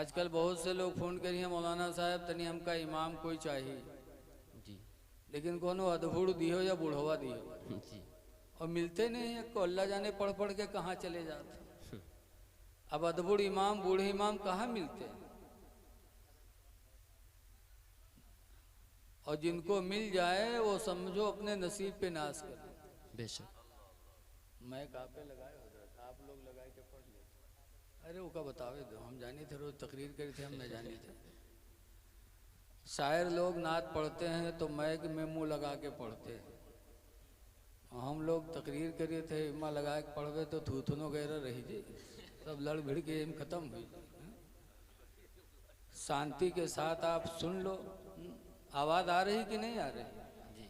आजकल बहुत से लोग फोन करिए मौलाना साहब तनी हमका इमाम कोई चाहिए जी लेकिन कोनो अधबूढ़ दियो या बूढ़वा दियो जी और मिलते नहीं है को अल्लाह जाने पढ़ पढ़ के कहाँ चले जाते। अब अधबूढ़ इमाम बूढ़े इमाम कहाँ मिलते हैं और जिनको मिल जाए वो समझो अपने नसीब पे नाश करें। बेशक। मैं कहाँ पे लगाए हो रहा आप लोग लगाए के पढ़ लिए अरे वो का बतावे दो हम जाने थे रोज तकरीर करी थे हम न जाने थे। शायर लोग नात पढ़ते हैं तो मैक में मुंह लगा के पढ़ते हैं हम लोग तकरीर करिए थे इमा लगा के पढ़वे तो थूथनो वगैरह रही जाए सब लड़ भिड़ के एम खत्म हुई। शांति के साथ आप सुन लो आवाज आ रही कि नहीं आ रही। जी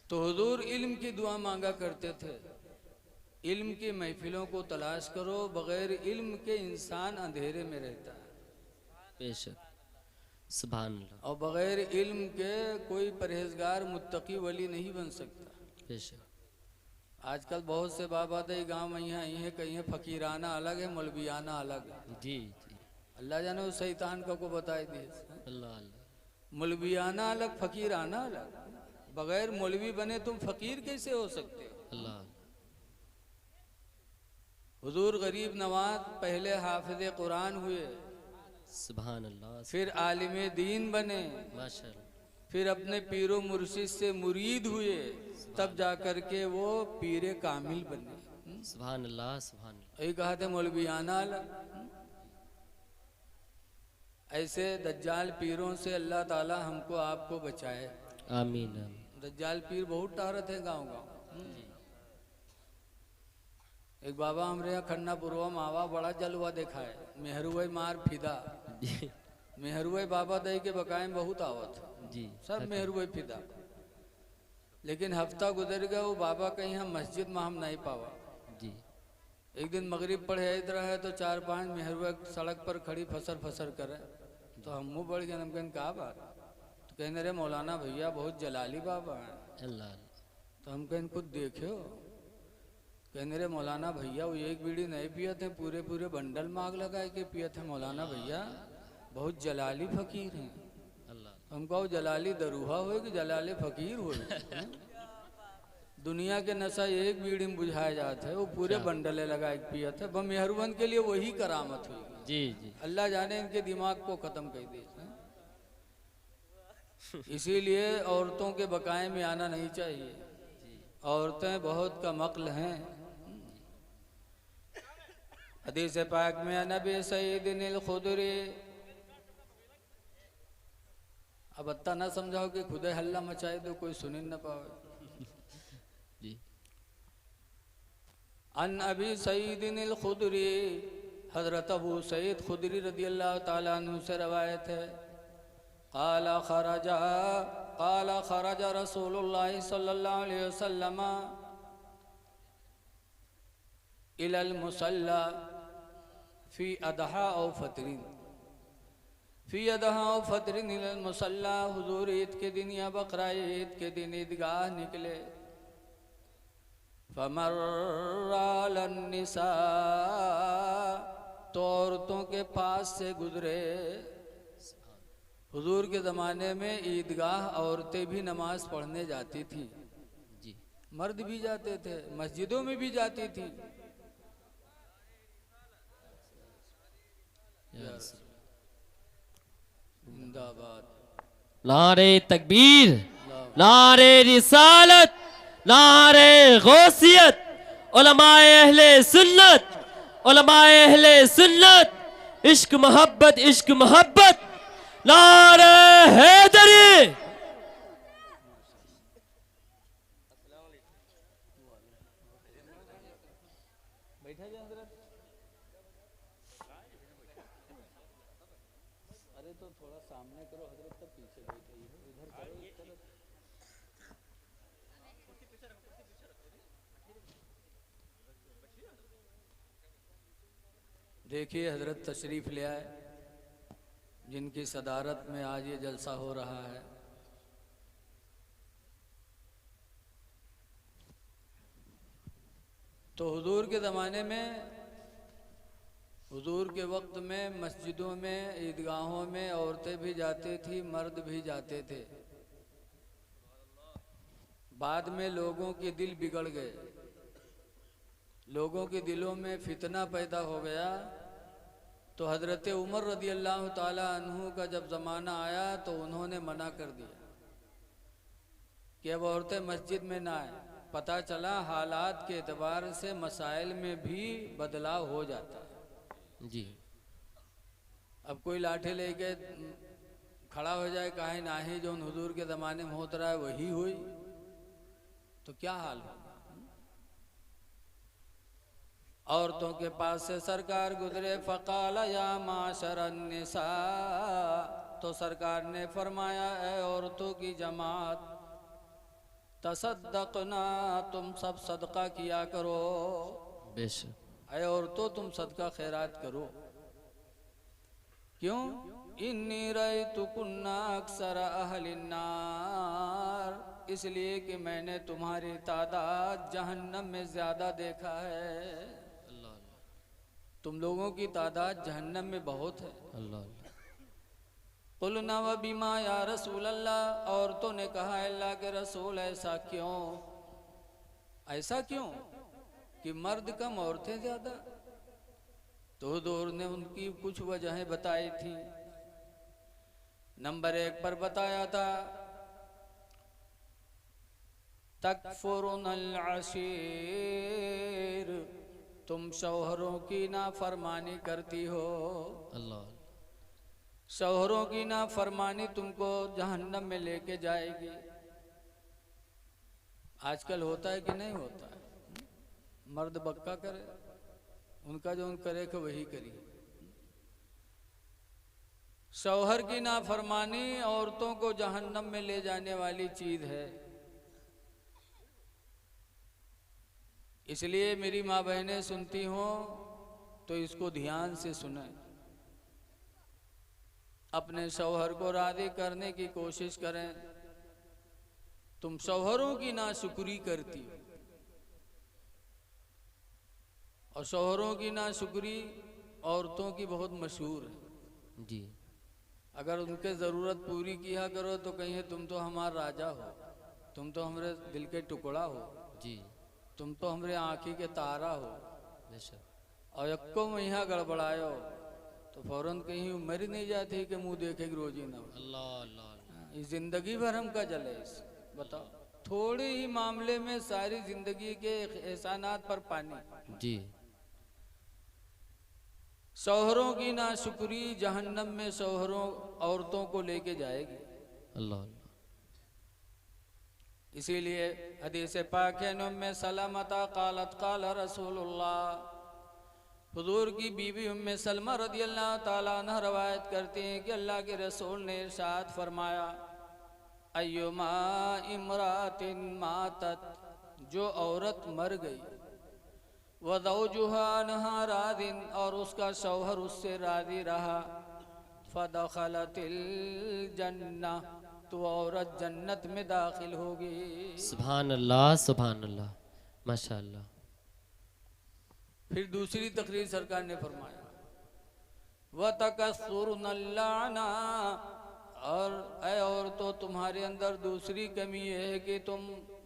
तो हुजूर इल्म की दुआ मांगा करते थे। इल्म की महफिलों को तलाश करो बगैर इल्म के इंसान अंधेरे में रहता है। बेशक। सुभान अल्लाह। और बगैर इल्म के कोई परहेजगार मुत्तकी वली नहीं बन सकता। बेशक। आजकल बहुत से बाबा दई गाँव में यहाँ है कहीं है फकीराना अलग है मौलवियाना अलग है। जी जी। अल्लाह जाने उस शैतान को बताए दिए। अल्लाह अल्लाह। मौलवियाना अलग फकीराना अलग। बगैर मौलवी बने तुम फकीर कैसे हो सकते हो। अल्लाह। हुजूर गरीब नवाज पहले हाफिज कुरान हुए सुभान अल्लाह। फिर आलिम दीन बने माशाअल्लाह। फिर अपने पीरो मुर्शिद से मुरीद हुए तब जाकर के वो पीरे कामिल बने। सुभान अल्लाह। सुभान अल्लाह। यही कहा थे मौलवियाना अलग। ऐसे दज्जाल पीरों से अल्लाह ताला हमको आपको बचाए। आमीन आमीन। दज्जाल पीर बहुत टारत है गांव गांव। एक बाबा हमरे यहाँ खन्नापुरवा मावा बड़ा जलवा देखा है मेहरुए मार फिदा। जी मेहरुए बाबा दई के बकाए में बहुत आवत जी। सब मेहरुए फिदा। लेकिन हफ्ता गुजर गया वो बाबा कहीं हम मस्जिद में हम नहीं पावा। जी। एक दिन मगरिब पढ़े इधर है तो 4-5 मेहरुए सड़क पर खड़ी फसर फसर करे तो हम मुँह बढ़ गए हम कहने कहा बात तो कहने रे मौलाना भैया बहुत जलाली बाबा हैं। अल्लाह। तो हम कहने खुद देखे कहने रे मौलाना भैया वो एक बीड़ी नहीं पिए थे पूरे पूरे बंडल में आग लगाए के पिए थे मौलाना भैया बहुत जलाली फकीर हैं। अल्लाह। हम कहो जलाली दरूहा हुए कि जलाली फकीर हुए। दुनिया के नशा एक बीड़ी में बुझाए जाते है वो पूरे बंडले लगाए के पिए थे बम मेहरबन के लिए वही करामत हुई। जी जी। अल्लाह जाने इनके दिमाग को खत्म कर दे। इसीलिए औरतों के बकाए में आना नहीं चाहिए। औरतें बहुत कम अक्ल हैं। हदीस पाक में नबी सईदिन खुदरी अब अत्ता ना समझाओ कि खुदे हल्ला मचाए दो कोई सुन न पावे। जी। अन अबी सईदिन खुदरी हजरत अबू सईद खुदरी रदी अल्लाह ताला अन्हु से रवायत है काला खराजा रसूलुल्लाह सल्लल्लाहु अलैहि वसल्लम इलल मुसल्ला फी अदहा और फतरिन फी अदहा और फतरिन इलल मुसल्ला। हुजूर ईद के दिन या बकरा ईद के दिन ईदगाह निकले फमर्रालन निसा तो औरतों के पास से गुजरे। हुजूर के ज़माने में ईदगाह औरतें भी नमाज पढ़ने जाती थी जी। मर्द भी जाते थे मस्जिदों में भी जाती थी। जिंदाबाद। नारे तकबीर नारे रिसालत नारे गौसियत उलमाए अहले सुन्नत इश्क मोहब्बत नारे हैदरी। अरे तो थोड़ा सामने करो हजरत तब पीछे बैठे इधर करो इस तरफ। देखिए हजरत तशरीफ ले आए जिनकी सदारत में आज ये जलसा हो रहा है। तो हुजूर के ज़माने में हुजूर के वक्त में मस्जिदों में, ईदगाहों में औरतें भी जाती थी, मर्द भी जाते थे। बाद में लोगों के दिल बिगड़ गए, लोगों के दिलों में फितना पैदा हो गया। तो हजरत उमर रदी अल्लाह ताला अन्हु का जब ज़माना आया तो उन्होंने मना कर दिया कि अब औरतें मस्जिद में ना आए। पता चला हालात के एतबार से मसाइल में भी बदलाव हो जाता है। जी। अब कोई लाठी लेके खड़ा हो जाए, काहे नाही जो हुजूर के ज़माने में होता रहा है वही हुई, तो क्या हाल होगा। औरतों के पास से सरकार गुजरे, फ़क़ाल या माशरन निसा, तो सरकार ने फरमाया ए औरतों की जमात, तसद्दक़ना, तुम सब सदका किया करो। बेशक। ए औरतों तुम सदका खैरात करो। क्यों? इन्नी रअयतुकुन्ना अक्सर अहलिन नार, इसलिए कि मैंने तुम्हारी तादाद जहन्नम में ज़्यादा देखा है। तुम लोगों की तादाद जहन्नम में बहुत है। अल्लाह। कुलना व बीमा या रसूल अल्लाह, औरतों ने कहा अल्लाह के रसूल ऐसा क्यों, ऐसा क्यों कि मर्द कम औरतें ज़्यादा। तो हुजूर ने उनकी कुछ वजहें बताई थी। नंबर 1 पर बताया था तकफुरुनल अशीर, तुम शौहरों की नाफरमानी करती हो। अल्लाह। शौहरों की नाफरमानी तुमको जहन्नम में लेके जाएगी। आजकल होता है कि नहीं होता है? मर्द बक्का करे, उनका जो उन करे कि वही करिए। शौहर की नाफरमानी औरतों को जहन्नम में ले जाने वाली चीज है। इसलिए मेरी माँ बहनें सुनती हो तो इसको ध्यान से सुने। अपने शौहर को राज़ी करने की कोशिश करें। तुम शौहरों की नाशुक्री करती हो, और शौहरों की नाशुक्री औरतों की बहुत मशहूर है। जी। अगर उनके ज़रूरत पूरी किया करो तो कहिए तुम तो हमारा राजा हो, तुम तो हमारे दिल के टुकड़ा हो, जी। तुम तो हमारे आँखी के तारा हो। बेशक। और यक्को महिया गड़बड़ायो तो फौरन कहीं मर ही नहीं जाती कि मुंह देखेगी रोजी ना हो। अल्लाह अल्लाह। इस जिंदगी भर हम का जले इस बताओ, थोड़े ही मामले में सारी जिंदगी के एहसानात पर पानी। जी। शौहरों की नाशुक्री जहन्नम में शौहरों औरतों को लेके जाएगी। अल्लाह। इसीलिए हदीस पाक है उम्मे सलामता कालत काल रसूलुल्लाह, हुजूर की बीवी उम्मे सलमा रदी अल्लाह ताला अन्हा रवायत करती हैं कि अल्लाह के रसूल ने इरशाद फरमाया अय्युमा इमरातिन मातत, जो औरत मर गई, वज़ौजुहा अन्हा रादिन, और उसका शौहर उससे राजी रहा, फदखलतिल जन्नह, तो औरत जन्नत में दाखिल होगी। सुभान अल्लाह सुभान अल्लाह, माशाअल्लाह। फिर दूसरी तकरीर सरकार ने फरमाया वतकस्सुरुनल लाना, और ऐ औरतों तुम्हारे अंदर दूसरी कमी यह है कि तुम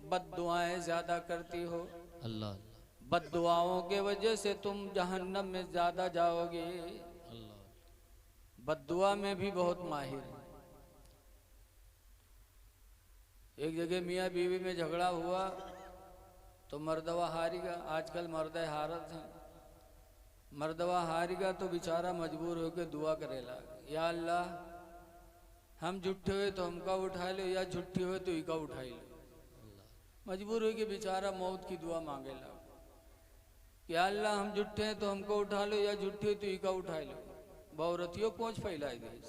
बद्दुआएं ज्यादा करती हो। अल्लाह। बद्दुआओं के वजह से तुम जहन्नम में ज्यादा जाओगे। बद्दुआ में भी बहुत माहिर है। एक जगह मियाँ बीवी में झगड़ा हुआ तो मर्दवा हारेगा। आजकल मर्द हारत हैं। मर्दवा हारेगा तो बेचारा मजबूर होकर दुआ करेला, या अल्लाह हम झूठे हुए तो हमका उठा लो, या झूठी हुए तो इका उठाई लो। मजबूर होकर बेचारा मौत की दुआ मांगेला, या अल्लाह हम झूठे हैं तो हमको उठा लो, या झूठी हुए तो इका उठाई लो। बहुरतियों पहुँच फैलाई गई।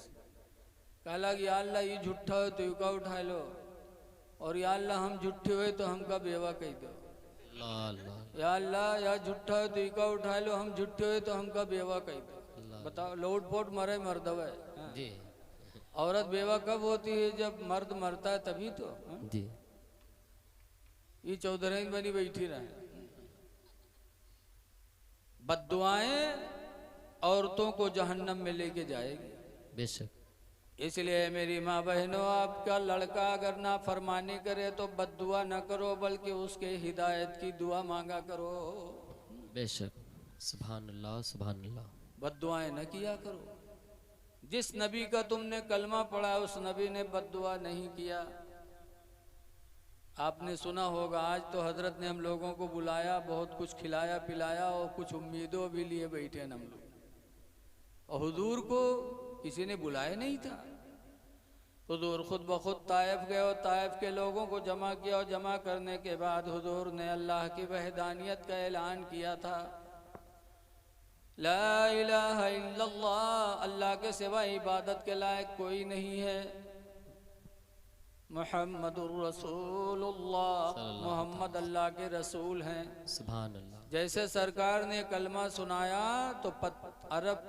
कहला कि या अल्लाह ये झूठा हो तो इका उठा लो, और या अल्लाह हम झूठे हुए तो हमका बेवा कह दो। या अल्लाह या झूठा है तो इका उठा लो, हम झूठे हुए तो हमका बेवा कह दो। बताओ, लोट पोट मरे मर्दव है जी। औरत बेवा कब होती है? जब मर्द मरता है तभी तो जी। ये चौधरी बनी बैठी रहे। बद्दुआएं औरतों को जहन्नम में लेके जाएगी। बेशक। इसलिए मेरी माँ बहनों, आपका लड़का अगर ना फरमानी करे तो बद्दुआ न करो, बल्कि उसके हिदायत की दुआ मांगा करो। बेशक। सुभान अल्लाह, सुभान अल्लाह। बद्दुआएं न किया करो। जिस नबी का तुमने कलमा पढ़ा उस नबी ने बद्दुआ नहीं किया। आपने सुना होगा, आज तो हजरत ने हम लोगों को बुलाया, बहुत कुछ खिलाया पिलाया और कुछ उम्मीदों भी लिए बैठे हैं हम लोग, और हुजूर को किसी ने बुलाया नहीं था। हुजूर खुद ब खुद ताइफ गए और ताइफ के लोगों को जमा किया, और जमा करने के बाद हुजूर ने अल्लाह की वहदानियत का ऐलान किया था। ला इलाहा इल्लल्लाह, अल्लाह के सिवा इबादत के लायक कोई नहीं है। मुहम्मदुर रसूलुल्लाह, मोहम्मद अल्लाह के रसूल हैं। सुभान अल्लाह। जैसे सरकार ने कलमा सुनाया तो अरब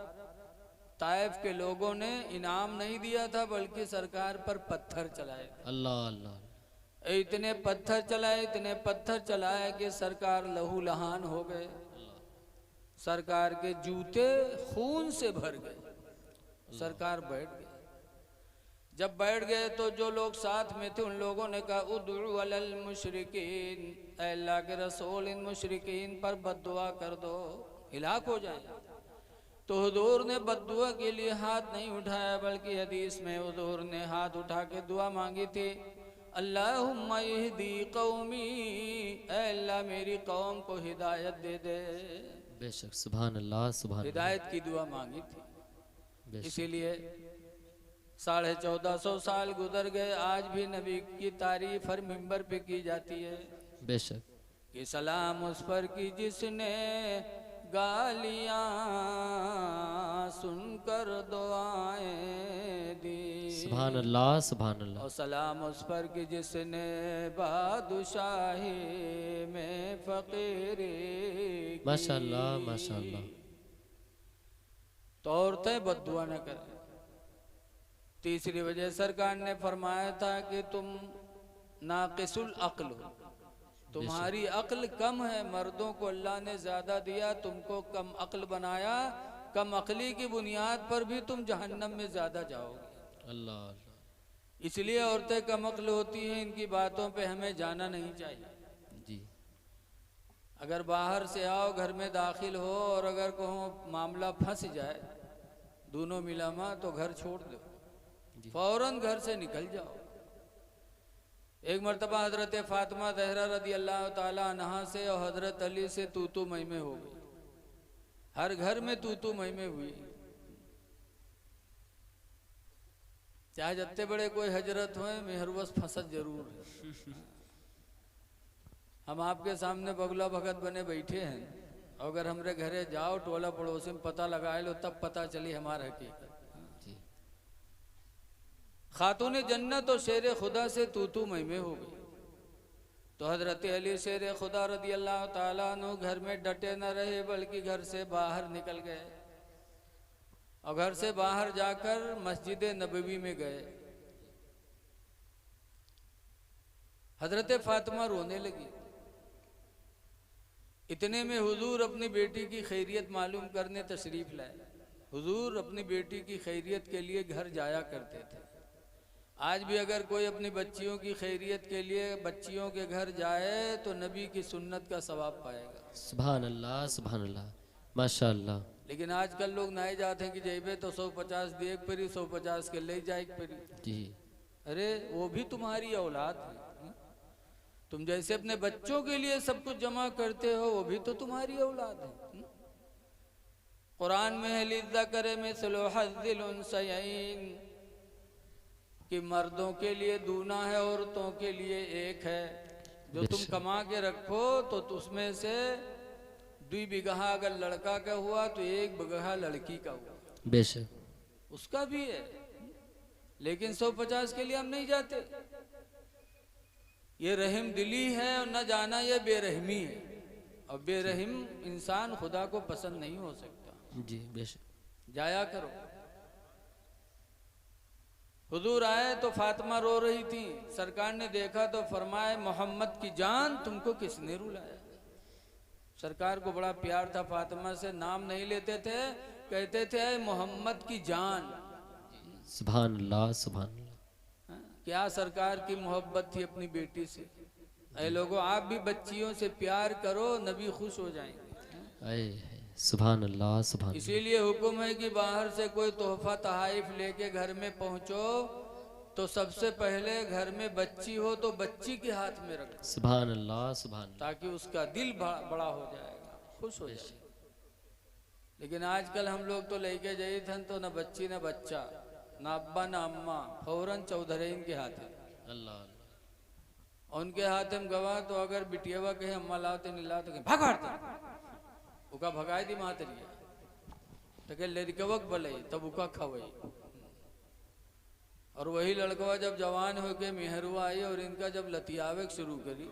ताइफ के लोगों ने इनाम नहीं दिया था, बल्कि सरकार पर पत्थर चलाए। अल्लाह अल्लाह। इतने पत्थर चलाए, इतने पत्थर चलाए कि सरकार लहू लहान हो गए। सरकार के जूते खून से भर गए। सरकार बैठ गए। जब बैठ गए तो जो लोग साथ में थे उन लोगों ने कहा, उदउ अलल मुशरिकीन, ऐ अल्लाह के रसूल इन मुशरिकीन पर बद्दुआ कर दो, हिलाक हो जाए। तो हुजूर ने बद्दुआ के लिए हाथ नहीं उठाया, बल्कि हदीस में हुजूर ने हाथ उठा के दुआ मांगी थी, अल्लाहुम्मा यहदी कौमी, ऐ अल्लाह मेरी कौम को हिदायत दे दे। बेशक। सुभान अल्लाह, सुभान अल्लाह। हिदायत की दुआ मांगी थी। बेशक। इसीलिए 1450 साल गुजर गए, आज भी नबी की तारीफ हर मिंबर पे की जाती है। बेशक। कि सलाम उस पर की जिसने गालियां सुनकर दुआएं दी। सुभान अल्लाह, सुभान अल्लाह। और सलाम उस पर की जिसने बादशाही में फकीरी की। माशाअल्लाह, माशाअल्लाह। तो औरतें बद्दुआ न करें। तीसरी वजह सरकार ने फरमाया था कि तुम नाकिसुल अक्ल हो, तुम्हारी अक्ल कम है। मर्दों को अल्लाह ने ज्यादा दिया, तुमको कम अक्ल बनाया। कम अक्ली की बुनियाद पर भी तुम जहन्नम में ज्यादा जाओगे। अल्लाह अल्लाह। इसलिए औरतें कम अक्ल होती हैं, इनकी बातों पे हमें जाना नहीं चाहिए। जी। अगर बाहर से आओ, घर में दाखिल हो, और अगर कहो मामला फंस जाए दोनों मिलामा, तो घर छोड़ दो, फौरन घर से निकल जाओ। एक मर्तबा हजरत फातिमा ज़हरा रदी अल्लाह ताला अन्हा से और हजरत अली से तू मैं में हो गई। हर घर में तू मैं में हुई। चाहे जत्ते बड़े कोई हजरत हो, मेहरवस फसद जरूर है। हम आपके सामने बगला भगत बने बैठे हैं, अगर हमरे घरे जाओ, टोला पड़ोसी में पता लगाए लो, तब पता चली हमारा हकीकत। खातून जन्नत और शेर खुदा से तू मैं में हो गई। तो हजरत अली शेर खुदा रदी अल्लाह ताला अन्हु घर में डटे न रहे, बल्कि घर से बाहर निकल गए, और घर से बाहर जाकर मस्जिद नबवी में गए। हजरत फातिमा रोने लगी। इतने में हुजूर अपनी बेटी की खैरियत मालूम करने तशरीफ लाए। हुजूर अपनी बेटी की खैरियत के लिए घर जाया करते थे। आज भी अगर कोई अपनी बच्चियों की खैरियत के लिए बच्चियों के घर जाए तो नबी की सुन्नत का सवाब पाएगा। सुभान अल्लाह, सुभान अल्लाह, माशाअल्लाह। लेकिन आजकल लोग नए जाते हैं कि जेबे तो 150 दे परी, 150 के ले जाए परी। जी। अरे वो भी तुम्हारी औलाद है। तुम जैसे अपने बच्चों के लिए सब कुछ जमा करते हो, वो भी तो तुम्हारी औलाद है। कुरान में है लिद्दा करे में सलोहज़िल उनसयैन, कि मर्दों के लिए दूना है, औरतों के लिए एक है। जो तुम कमा के रखो तो उसमें से 2 बिगहा अगर लड़का का हुआ तो 1 बिगहा लड़की का हुआ, बेशक उसका भी है। लेकिन 150 के लिए हम नहीं जाते। ये रहम दिली है और न जाना ये बेरहमी है, और बेरहम इंसान खुदा को पसंद नहीं हो सकता। जी बेशक। जाया करो। हुजूर आए तो फातिमा रो रही थी। सरकार ने देखा तो फरमाए, मोहम्मद की जान तुमको किसने रुलाया। सरकार को बड़ा प्यार था फातिमा से, नाम नहीं लेते थे, कहते थे "ऐ मोहम्मद की जान"। सुभान अल्लाह सुभान अल्लाह। हाँ, क्या सरकार की मोहब्बत थी अपनी बेटी से। ऐ लोगों, आप भी बच्चियों से प्यार करो, नबी खुश हो जाएंगे। आए सुभान अल्लाह सुभान अल्लाह। इसीलिए हुक्म है कि बाहर से कोई तोहफा तहाइफ लेके घर में पहुंचो तो सबसे पहले घर में बच्ची हो तो बच्ची के हाथ में रखो, सुभान अल्लाह सुभान अल्लाह। ताकि उसका दिल बड़ा हो जाएगा, खुश हो जाएगा। लेकिन आजकल हम लोग तो लेके जाइए थे तो न बच्ची न बच्चा, न अब्बा न अम्मा, फौरन चौधरीन के हाथ है। अल्लाह उनके हाथ में गवा तो अगर बिटियावा कहे अम्मा लाते नहीं लाते कहे भगाड़ते उका भगाई दी मातरिया तो कहे लड़कवक बलई तब उका खवई। और वही लड़कवा जब जवान हो के मेहरुआ आई और इनका जब लतियावे शुरू करी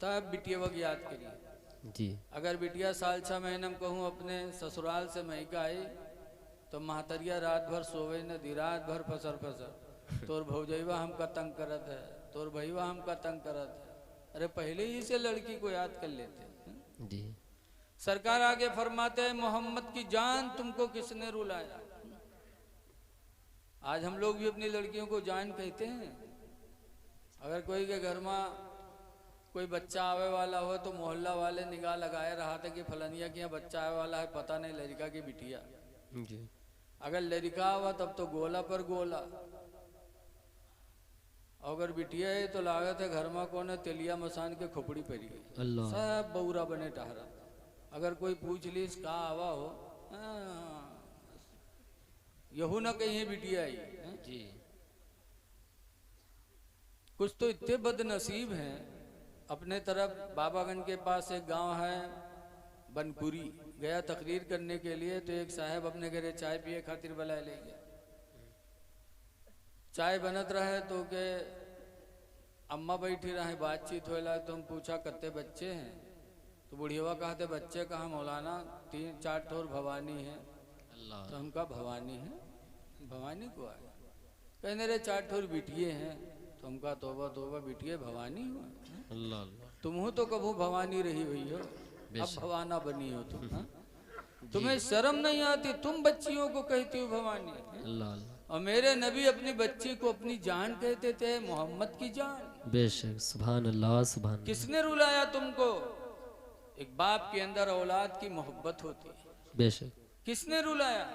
तब बिटियावक याद करी। जी। अगर बिटिया साल 6 महीने में कहूँ अपने ससुराल से महिका आई तो महतरिया रात भर सोवे न दी, रात भर फसर फसर तोर भौजैवा हमका तंग करत है, तोर भैया हमका तंग करत है। अरे पहले ही से लड़की को याद कर लेते। जी। सरकार आगे फरमाते हैं मोहम्मद की जान तुमको किसने रुलाया। आज हम लोग भी अपनी लड़कियों को जान कहते हैं। अगर कोई के घर में कोई बच्चा आवे वाला हो तो मोहल्ला वाले निगाह लगाए रहा था कि फलनिया के यहाँ बच्चा आवे वाला है, पता नहीं लड़का की बिटिया। जी। अगर लड़का हुआ तब तो गोला पर गोला, अगर बिटिया है तो लागत है घर में कौन है तेलिया मसान के खोपड़ी पड़ी गई, अल्लाह। सब बौरा बने टहरा। अगर कोई पूछ लीस कहा आवा हो, यहू ना कहीं बिटिया आई। जी। कुछ तो इतने बदनसीब हैं। अपने तरफ बाबागंज के पास एक गांव है बनपुरी, गया तकरीर करने के लिए तो एक साहब अपने घरे चाय पिए खातिर बुलाए ले गया। चाय बनत रहे तो के अम्मा बैठी रहे, बातचीत होला तो हम पूछा कत्ते बच्चे हैं तो बुढ़िया कहते बच्चे कहाँ मौलाना 3-4 ठोर भवानी है। अल्लाह। तो हम कहा भवानी है, भवानी को आए कहने रे 4 ठोर बिटिए हैं। तो हम कहा तोबा तोबा बिटिए भवानी हुआ। अल्लाह। तुम हो तो कभू भवानी रही हुई हो, अब भवाना बनी हो तुम। हाँ? तुम्हें शर्म नहीं आती, तुम बच्चियों को कहती हो भवानी। अल्लाह। और मेरे नबी अपनी बच्ची को अपनी जान कहते थे, मोहम्मद की जान। बेशक सुभान अल्लाह सुभान अल्लाह। किसने रुलाया तुमको? एक बाप के अंदर औलाद की मोहब्बत होती है। बेशक। किसने रुलाया?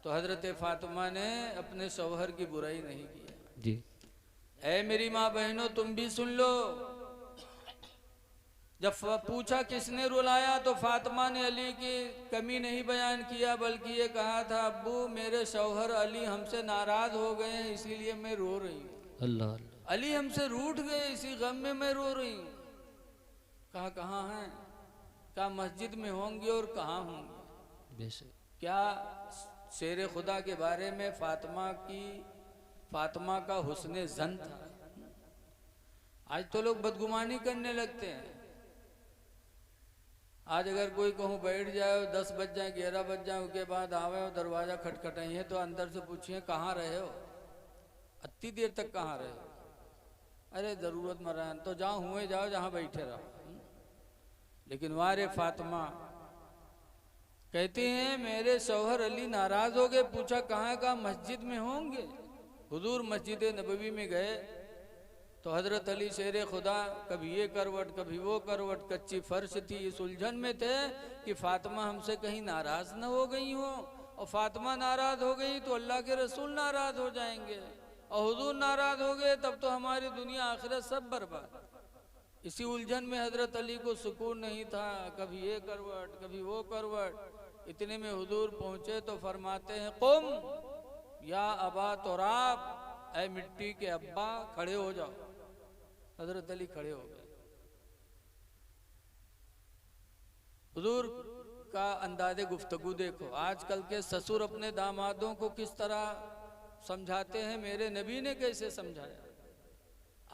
तो हजरत फातिमा ने अपने शौहर की बुराई नहीं की। जी। ऐ मेरी माँ बहनों तुम भी सुन लो। जब पूछा किसने रुलाया तो फातिमा ने अली की कमी नहीं बयान किया, बल्कि ये कहा था अब्बू मेरे शौहर अली हमसे नाराज हो गए हैं इसीलिए मैं रो रही हूँ। अल्लाह। अली हमसे रूठ गए इसी गम में मैं रो रही हूँ। कहा कहाँ हैं? कहा मस्जिद में होंगे और कहाँ होंगे। बेशक। क्या शेर खुदा के बारे में फातिमा का हुस्ने जन था। आज तो लोग बदगुमानी करने लगते हैं। आज अगर कोई कहूँ बैठ जाए 10 बज जाए 11 बज जाए उसके बाद आवे और दरवाज़ा खटखटाई है तो अंदर से पूछिए कहाँ रहे हो, इतनी देर तक कहाँ रहे हो। अरे ज़रूरत मरा तो जहाँ हुए जाओ जहाँ बैठे रहो। लेकिन वारे फातिमा कहती हैं मेरे शौहर अली नाराज हो गए। पूछा कहाँ का? मस्जिद में होंगे। हुजूर मस्जिद नबवी में गए तो हजरत अली शेर खुदा कभी ये करवट कभी वो करवट, कच्ची फर्श थी। इस उलझन में थे कि फातिमा हमसे कहीं नाराज न हो गई हो, और फातिमा नाराज हो गई तो अल्लाह के रसूल नाराज हो जाएंगे, और हुजूर नाराज हो गए तब तो हमारी दुनिया आखिरत सब बर्बाद। इसी उलझन में हजरत अली को सुकून नहीं था, कभी ये करवट कभी वो करवट। इतने में हुजूर पहुंचे तो फरमाते हैं कुम या अबा तुराब, ऐ मिट्टी के अब्बा खड़े हो जाओ। हजरत अली खड़े हो गए। हुजूर का अंदाजे गुफ्तगू देखो। आजकल के ससुर अपने दामादों को किस तरह समझाते हैं, मेरे नबी ने कैसे समझाया।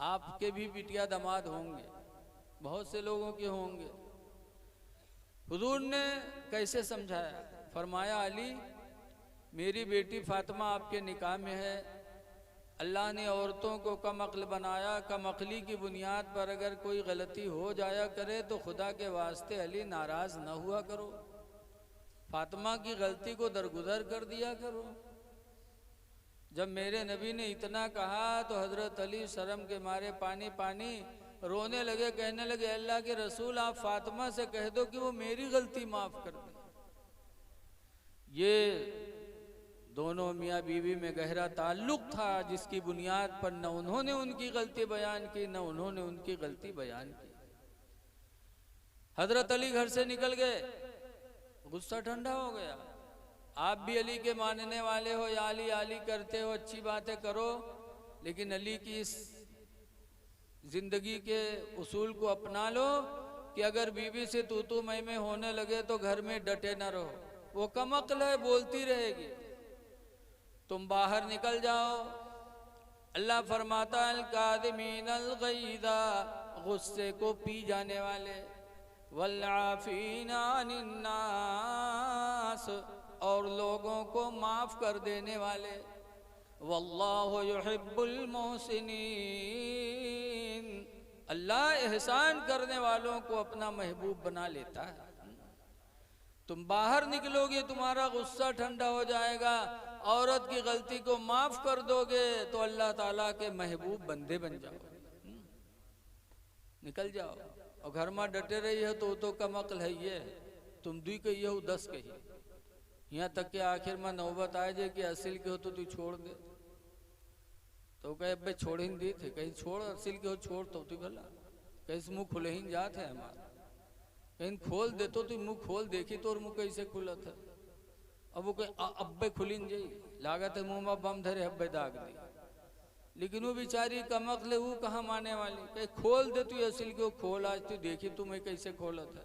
आपके भी बिटिया दामाद होंगे, बहुत से लोगों के होंगे। हुजूर ने कैसे समझाया? फरमाया अली मेरी बेटी फातिमा आपके निकाह में है। अल्लाह ने औरतों को कम अक्ल बनाया, कम अक्ली की बुनियाद पर अगर कोई गलती हो जाया करे तो खुदा के वास्ते अली नाराज न हुआ करो। फातिमा की गलती को दरगुजर कर दिया करो। जब मेरे नबी ने इतना कहा तो हजरत अली शर्म के मारे पानी पानी रोने लगे, कहने लगे अल्लाह के रसूल आप फातिमा से कह दो कि वो मेरी गलती माफ कर दे। ये दोनों मियाँ बीवी में गहरा ताल्लुक था जिसकी बुनियाद पर न उन्होंने उनकी गलती बयान की न उन्होंने उनकी गलती बयान की। हजरत अली घर से निकल गए, गुस्सा ठंडा हो गया। आप भी अली के मानने वाले हो, या अली अली करते हो, अच्छी बातें करो, लेकिन अली की इस जिंदगी के उसूल को अपना लो कि अगर बीवी से तू मैं होने लगे तो घर में डटे न रहो। वो कम अक्ल है, बोलती रहेगी, तुम बाहर निकल जाओ। अल्लाह फरमाता अल कादिमीन अल गैज़ा, गुस्से को पी जाने वाले, वल आफीना अनिन नास, और लोगों को माफ कर देने वाले, वल्लाहु युहिब्बुल मोहसिनीन, अल्लाह एहसान करने वालों को अपना महबूब बना लेता है। तुम बाहर निकलोगे, तुम्हारा गुस्सा ठंडा हो जाएगा, औरत की गलती को माफ कर दोगे तो अल्लाह ताला के महबूब बंदे बन जाओ। निकल जाओ। और घर में डटे रही है तो कम अक्ल है ये, तुम दुई कही हो 10 कही, यहाँ तक कि आखिर में नौबत आए जे कि असिल के हो तो तू छोड़ दे। तो कहे अब छोड़ ही दी थे, कहीं छोड़ असिल के हो छोड़ तो तू भला, कहीं मुँह खुले ही जात है हमारा, कहीं खोल दे तो तू मुँह खोल देखी तो और मुँह कैसे खुलत है। अब वो कहीं अब्बे खुलिन जाई, लागत है मुँह में बम धरे अब्बे दाग दी, लेकिन वो बेचारी कमक ले वो कहाँ माने वाली, कहीं खोल दे तू असिल के हो खोल, आज तू देखी तुम्हें कैसे खोलत है।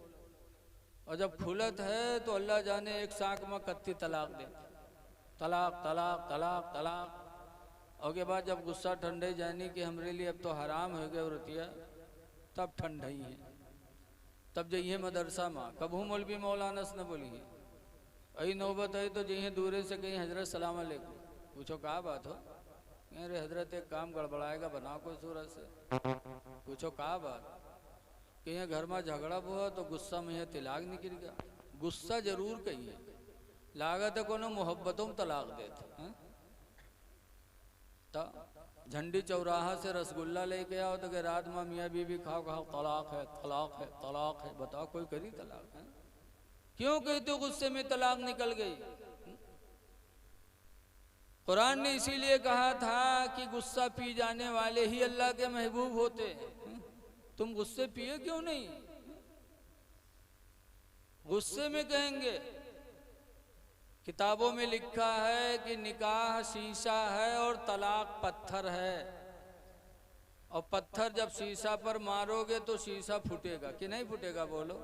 और जब खुलत है तो अल्लाह जाने एक साँक में कत्ती तलाक दे, तलाक तलाक तलाक तलाक। और के बाद जब गुस्सा ठंडे जानी कि हमरे लिए अब तो हराम हो गया वृतिया, तब ठंड ही है, तब जाइए मदरसा माँ। कबू मौलवी मौलाना ने बोली है अही नौबत है तो जाइए दूरे से कहीं हजरत सलाम अलैकुम, पूछो क्या बात हो, अरे हजरत एक काम गड़बड़ाएगा बनाओ कोई सूरत से। पूछो क्या बात, कि यहाँ घर में झगड़ा हुआ तो गुस्सा में तिलाक निकल गया। गुस्सा जरूर कहिए, लागत है कोनो मोहब्बतों में तलाक देते हैं। तो झंडी चौराहा से रसगुल्ला लेके आओ तो कि रात में मियाँ बीवी खाओ खाओ तलाक है तलाक है तलाक है, बताओ कोई करी तलाक है? क्यों कहते हो गुस्से में तलाक निकल गई? कुरान ने इसीलिए कहा था कि गुस्सा पी जाने वाले ही अल्लाह के महबूब होते हैं। तुम गुस्से पिए क्यों नहीं? गुस्से में कहेंगे, किताबों में लिखा है कि निकाह शीशा है और तलाक पत्थर है, और पत्थर जब शीशा पर मारोगे तो शीशा फूटेगा कि नहीं फूटेगा? बोलो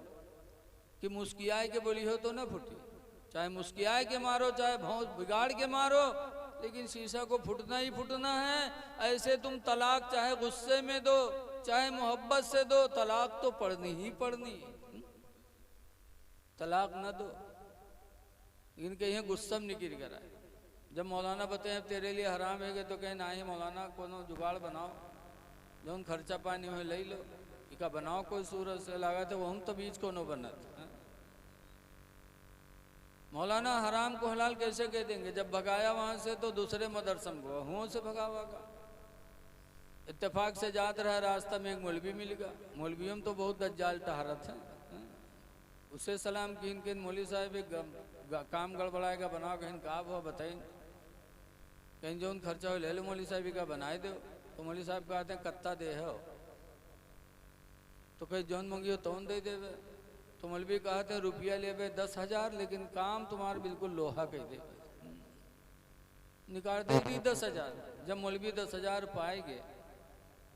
कि मुस्कियाए के बोली हो तो ना फूटे, चाहे मुस्कियाए के मारो चाहे भौंस बिगाड़ के मारो, लेकिन शीशा को फूटना ही फूटना है। ऐसे तुम तलाक चाहे गुस्से में दो चाहे मोहब्बत से दो, तलाक तो पढ़नी ही पढ़नी। तलाक न दो, लेकिन कहीं गुस्सा में निकल कर आए। जब मौलाना बताए तेरे लिए हराम है तो कहीं ना ही मौलाना कोनो जुगाड़ बनाओ, जो खर्चा पानी में ले लो, इका बनाओ कोई सूरत से, लगा तो वो हम तो बीच को न बनत। मौलाना हराम को हलाल कैसे कह देंगे? जब भगाया वहां से तो दूसरे मदरसम को हुओं से भगावागा। इत्तेफाक से जात रहा, रास्ता में एक मौलवी मिल गया, मौलवियों तो बहुत दज्जाल टहरत है, उससे सलाम किन किन मौलवी साहब एक काम गड़बड़ाएगा बनाओ, कहीं का हुआ बताइए, कहीं जो खर्चा हो ले लो मौलवी साहब का बनाए दो। तो मौलवी साहब कहते हैं कत्ता दे हो, तो कहीं जौन मंगियो तौन दे देवे। तो मौलवी कहते हैं रुपया ले 10,000, लेकिन काम तुम्हारा बिल्कुल लोहा कह दे। निकाल दे दी 10,000। जब मौलवी 10,000 पाएंगे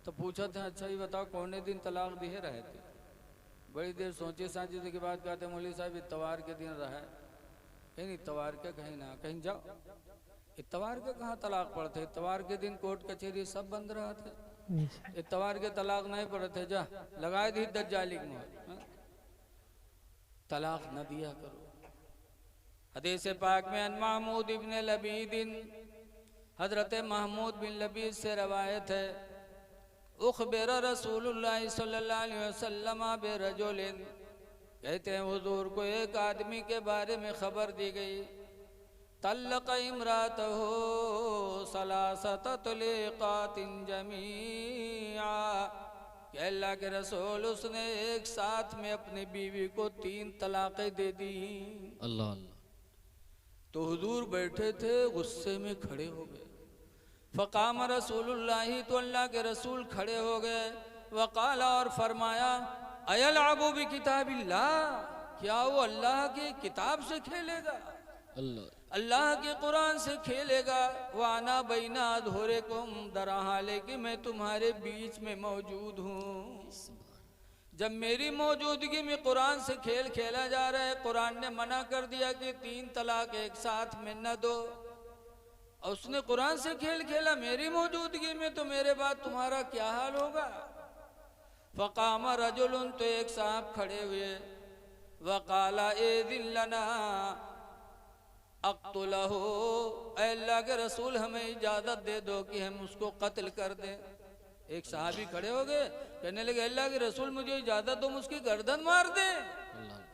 तो पूछा था अच्छा ये बताओ कौन दिन तलाक दिए रहे थे? बड़ी देर सोचे साँचे के बाद कहते मौलवी साहब इतवार के दिन रहा, कहीं इतवार के कहीं ना कहीं जाओ, इतवार के कहाँ तलाक पड़ते? इतवार के दिन कोर्ट कचहरी सब बंद रहा थे, इतवार के तलाक नहीं पड़ते। जा लगाए दी दज्जाली मोहर, तलाक न दिया करो। हदीस पाक में अन महमूद इब्न लबीदिन, हजरत महमूद बिन लबीद से रवायत है, उखबिर रसूलुल्लाह सल्लल्लाहु अलैहि वसल्लम बिरजुलिन, कहते हैं हुजूर को एक आदमी के बारे में खबर दी गई, तल्लक़ इम्रातहु सलासत तलीक़ातिन जमीआ, कि अल्लाह के रसूल उसने एक साथ में अपनी बीवी को 3 तलाक़ें दे दी। अल्लाह अल्लाह। तो हुजूर बैठे थे, गुस्से में खड़े हो गए। फ़क़ाम रसूलुल्लाह, तो अल्लाह के रसूल खड़े हो गए। वक़ाला, और फरमाया, अयलअबु बि किताबिल्लाह, क्या वो अल्लाह की किताब से खेलेगा, अल्लाह अल्लाह के कुरान से खेलेगा। वाना बैना अज़हुरिकुम, दरा हाले कि मैं तुम्हारे बीच में मौजूद हूँ। जब मेरी मौजूदगी में कुरान से खेल खेला जा रहा है, कुरान ने मना कर दिया कि 3 तलाक एक साथ में न दो, और उसने कुरान से खेल खेला मेरी मौजूदगी में, तो मेरे बाद तुम्हारा क्या हाल होगा। फ़क़ाम रजुलन, तो एक साहब खड़े हुए। वक़ाला एज़िन लना अक़्तुलहु, अल्लाह के रसूल हमें इजाज़त दे दो कि हम उसको कत्ल कर दें। एक साहबी खड़े हो गए, कहने लगे, अल्लाह के रसूल मुझे इजाज़त दो, उसकी गर्दन मार दें।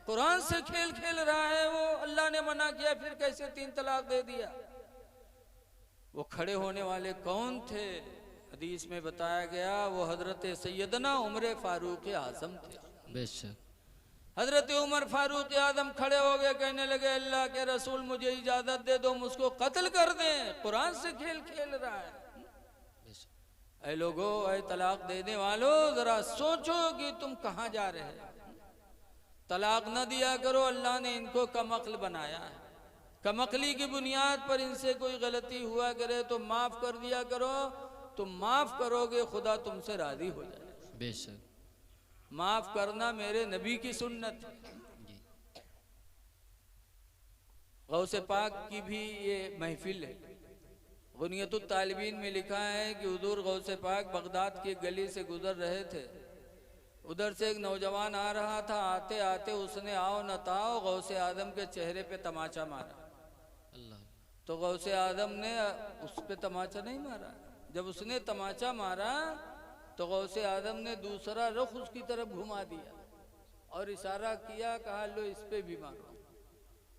कुरान से खेल खेल रहा है वो, अल्लाह ने मना किया, फिर कैसे 3 तलाक दे दिया। वो खड़े होने वाले कौन थे? हदीस में बताया गया वो हजरत सैयदना उमर फारूक आज़म थे। बेशक। हजरत उमर फारूक आज़म खड़े हो गए, कहने लगे, अल्लाह के रसूल मुझे इजाज़त दे दो, मुझको कत्ल कर दें, कुरान से खेल खेल रहा है। ऐ लोगो, ऐ तलाक देने वालों, जरा सोचो कि तुम कहाँ जा रहे हो। तलाक न दिया करो, अल्लाह ने इनको कमअक्ल बनाया है। कमअक्ली की बुनियाद पर इनसे कोई गलती हुआ करे तो माफ कर दिया करो, तुम माफ करोगे खुदा तुमसे राजी हो जाए। बेशक। माफ करना मेरे नबी की सुन्नत है। गौसे पाक की भी ये महफिल है। गुनियतुत तालिबीन में लिखा है कि हुजूर गौसे पाक बगदाद की गली से गुजर रहे थे। उधर से एक नौजवान आ रहा था, आते आते उसने आओ न ताओ गौसे आदम के चेहरे पे तमाचा मारा। अल्लाह। तो गौसे आदम ने उस पे तमाचा नहीं मारा। जब उसने तमाचा मारा तो गौसे आदम ने दूसरा रुख उसकी तरफ घुमा दिया और इशारा किया, कहा लो इस पे भी मारो।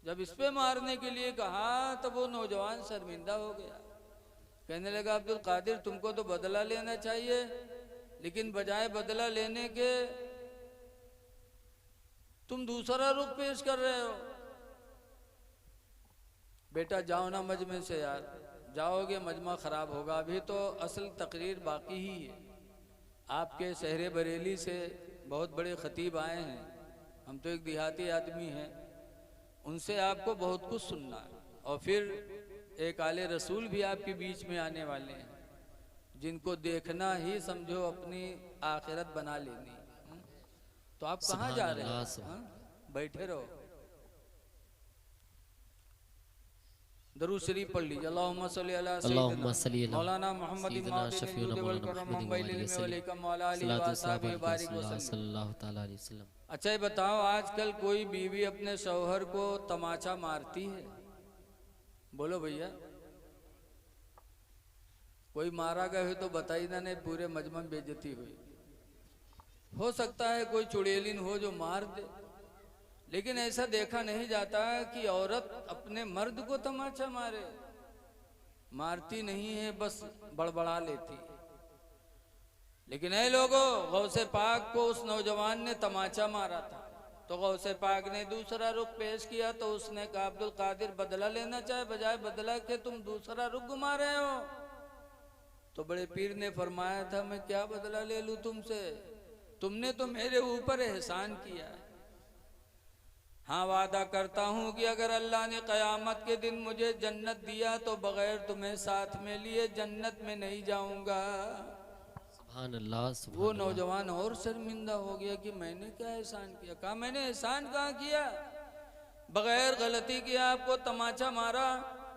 जब इस पे मारने के लिए कहा तब वो नौजवान शर्मिंदा हो गया। कहने लगा, अब्दुल कादिर तुमको तो बदला लेना चाहिए, लेकिन बजाय बदला लेने के तुम दूसरा रुख पेश कर रहे हो। बेटा जाओ ना मजमे से यार, जाओगे मजमा खराब होगा। अभी तो असल तकरीर बाकी ही है। आपके शहर बरेली से बहुत बड़े खतीब आए हैं, हम तो एक देहाती आदमी हैं, उनसे आपको बहुत कुछ सुनना है। और फिर एक आले रसूल भी आपके बीच में आने वाले हैं, जिनको देखना ही समझो अपनी आखिरत बना लेनी। तो आप कहाँ जा रहे हैं? बैठे रहो, दरूद शरीफ पढ़ लीजिए। अल्लाहुम्मा सल्ली अला सय्यिदिना मौलाना मोहम्मद इमाम। अच्छा ये बताओ, आजकल कोई बीवी अपने शौहर को तमाचा मारती है? बोलो भैया, कोई मारा गया हो तो बताइए ना, नहीं पूरे मजमा में बेइज्जती हुई। हो सकता है कोई चुड़ैलिन हो जो मार दे, लेकिन ऐसा देखा नहीं जाता कि औरत अपने मर्द को तमाचा मारे। मारती नहीं है, बस बड़बड़ा लेती। लेकिन ऐ लोगों, गौसे पाक को उस नौजवान ने तमाचा मारा था, तो गौसे पाक ने दूसरा रुख पेश किया। तो उसने कहा, अब्दुल कादिर बदला लेना चाहे, बजाय बदला के तुम दूसरा रुख घुमा रहे हो। तो बड़े पीर ने फरमाया था, मैं क्या बदला ले लूं तुमसे, तुमने तो मेरे ऊपर एहसान किया। हाँ, वादा करता हूँ कि अगर अल्लाह ने क़यामत के दिन मुझे जन्नत दिया तो बगैर तुम्हें साथ में लिए जन्नत में नहीं जाऊंगा। सुभान अल्लाह, सुभान वो अल्लाह। नौजवान और शर्मिंदा हो गया कि मैंने क्या एहसान किया। कहा, मैंने एहसान कहाँ किया, बगैर गलती के आपको तमाचा मारा।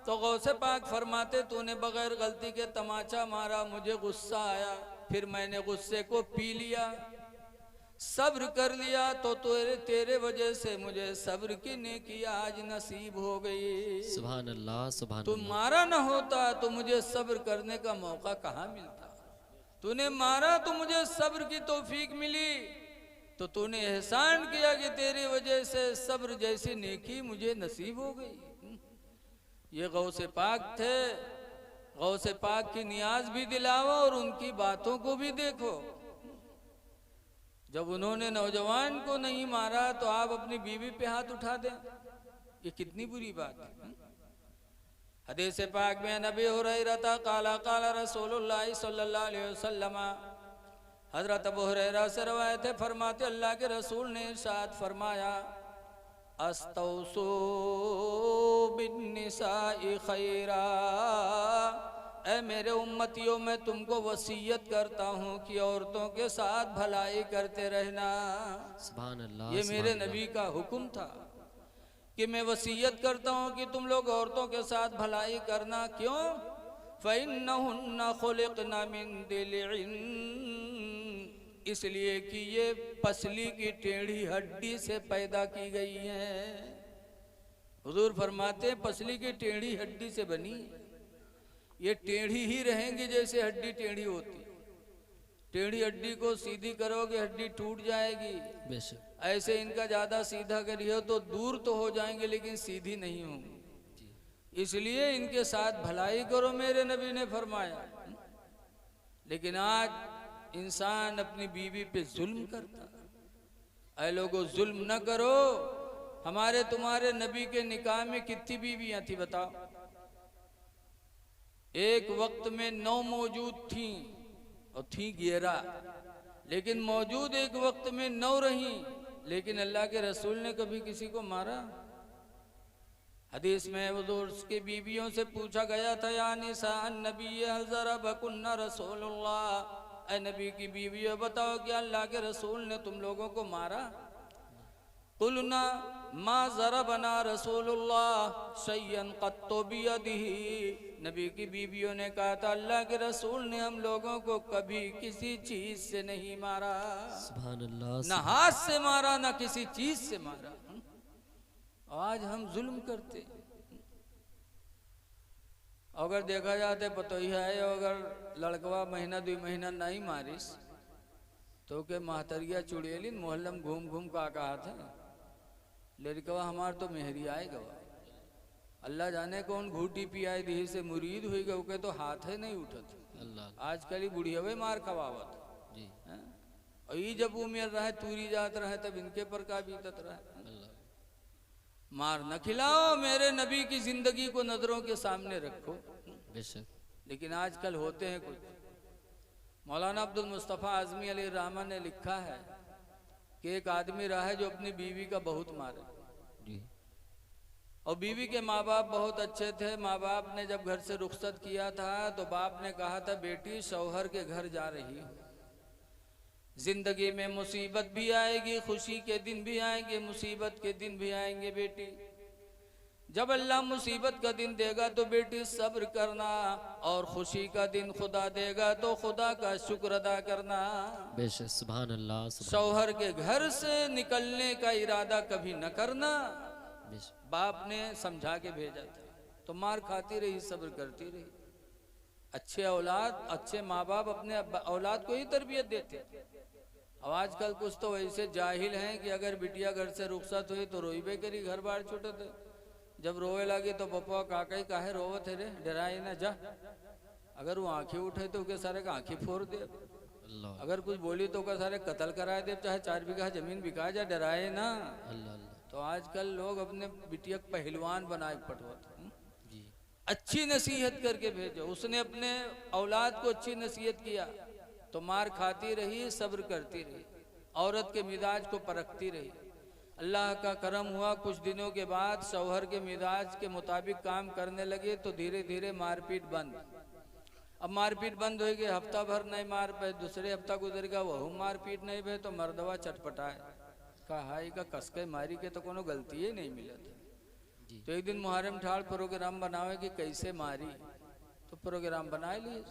तो गौसे पाक फरमाते, तूने बगैर गलती के तमाचा मारा, मुझे गुस्सा आया, फिर मैंने गुस्से को पी लिया, सब्र कर लिया, तो तेरे वजह से मुझे सब्र की नेकी आज नसीब हो गई। सुभान अल्लाह, सुभान तू अल्लाह। मारा न होता तो मुझे सब्र करने का मौका कहाँ मिलता। तूने मारा तो मुझे सब्र की तौफीक मिली, तो तूने एहसान किया कि तेरी वजह से सब्र जैसी नेकी मुझे नसीब हो गई। ये गौसे पाक थे, गौसे पाक की नियाज भी दिलावा और उनकी बातों को भी देखो। जब उन्होंने नौजवान को नहीं मारा तो आप अपनी बीवी पे हाथ उठा दें, ये कितनी बुरी बात है। हदीस पाक में नबी हुरैरा काला काला रसूलुल्लाह सल्लल्लाहु अलैहि वसल्लम, हजरत अबू हुरैरा से रवायत है, फरमाते अल्लाह के रसूल ने इरशाद फरमाया, अस्तौसू बिन्निसाई खैरा, ऐ मेरे उम्मतियों मैं तुमको वसीयत करता हूँ कि औरतों के साथ भलाई करते रहना। सुभान अल्लाह। ये मेरे नबी का हुक्म था कि मैं वसीयत करता हूँ कि तुम लोग औरतों के साथ भलाई करना। क्यों? फ़इन्नहुन्ना खुलिक़ना मिन दिलिन, इसलिए कि ये पसली की टेढ़ी हड्डी से पैदा की गई हैं। हुजूर फरमाते हैं पसली की टेढ़ी हड्डी से बनी, ये टेढ़ी ही रहेंगी जैसे हड्डी टेढ़ी होती। टेढ़ी हड्डी को सीधी करोगे हड्डी टूट जाएगी, बेशक। ऐसे इनका ज्यादा सीधा करिए तो दूर तो हो जाएंगे लेकिन सीधी नहीं होंगी। इसलिए इनके साथ भलाई करो, मेरे नबी ने फरमाया। लेकिन आज इंसान अपनी बीवी पे जुल्म करता। ऐ लोगों, जुल्म न करो। हमारे तुम्हारे नबी के निकाह में कितनी बीवियां थी बताओ? एक वक्त में 9 मौजूद थी और थी 11, लेकिन मौजूद एक वक्त में 9 रही। लेकिन अल्लाह के रसूल ने कभी किसी को मारा? हदीस में हुजूर के बीवियों से पूछा गया था, या निसा नबी हल ज़रबकुन्ना रसूलुल्लाह, ऐ नबी की बीवियों बताओ कि अल्लाह के रसूल ने तुम लोगों को मारा? कुलना मा ज़रबना रसूलुल्लाह शय्यन क़त्तु बियदिही, नबी की बीवियों ने कहा था अल्लाह के रसूल ने हम लोगों को कभी किसी चीज से नहीं मारा। सुभान अल्लाह। न हाथ से मारा न किसी चीज से मारा। आज हम जुल्म करते। अगर देखा जाते पतोहिया है, अगर लड़कवा महीना 2 महीना नहीं मारिस तो के महतरिया चुड़ैलिन मोहल्लम घूम घूम का कहा था, लड़कवा हमार तो मेहरी आए गवा। अल्लाह जाने कौन घूटी पियाई दी से मुरीद हुई गए के तो हाथ है नहीं उठत। अल्लाह आजकल ही बुढ़िया मार खवावत जी। और ये जब उम्र रहे तूरी जात रहे तब इनके पर का बीतत रहे। मार न खिलाओ, मेरे नबी की जिंदगी को नजरों के सामने रखो। बेशक। लेकिन आजकल होते हैं कुछ। मौलाना अब्दुल मुस्तफ़ा आज़मी अली रहमान ने लिखा है कि एक आदमी रहा है जो अपनी बीवी का बहुत मारे जी। और बीवी के माँ बाप बहुत अच्छे थे। माँ बाप ने जब घर से रुखसत किया था तो बाप ने कहा था, बेटी शौहर के घर जा रही हो, जिंदगी में मुसीबत भी आएगी, खुशी के दिन भी आएंगे, मुसीबत के दिन भी आएंगे। बेटी जब अल्लाह मुसीबत का दिन देगा तो बेटी सब्र करना, और खुशी का दिन खुदा देगा तो खुदा का शुक्र अदा करना। बेशक। सुभान अल्लाह। शौहर के घर से निकलने का इरादा कभी न करना। बेशक। बाप ने समझा के भेजा था तो मार खाती रही, सब्र करती रही। अच्छे औलाद, अच्छे माँ बाप अपने औलाद को ही तरबियत देते। अब आजकल कुछ तो ऐसे जाहिल हैं कि अगर बिटिया घर से रुखसत हुई तो रोईबे करी, घर बार छूटत। जब रोवे लगी तो पप्पा काका ही काहे रोवत है रे, डराई ना जा। अगर वो आंखें उठे तो के सारे का आंखें फोड़ दे। अल्लाह। अगर कुछ बोली तो का सारे कत्ल कराए दे, चाहे 4 बीघा जमीन बिका जा, डराए ना। अल्लाह। तो आजकल लोग अपने बिटिया पहलवान बनाए पटवत। जी। अच्छी नसीहत करके भेजो। उसने अपने औलाद को अच्छी नसीहत किया तो मार खाती रही, सब्र करती रही, औरत के मिजाज को परखती रही। अल्लाह का करम हुआ, कुछ दिनों के बाद शौहर के मिजाज के मुताबिक काम करने लगे तो धीरे धीरे मारपीट बंद। अब मारपीट बंद हो गई, हफ्ता भर नहीं मार पाए, दूसरे हफ्ता गुजर गया, वह मारपीट नहीं भे तो मर्दवा चटपटाए कहा का कसके मारी के तो कोनो गलती ही नहीं मिला था। तो एक दिन मुहर्रम ठाड़ प्रोग्राम बनावे कि कैसे मारी, तो प्रोग्राम बना लिए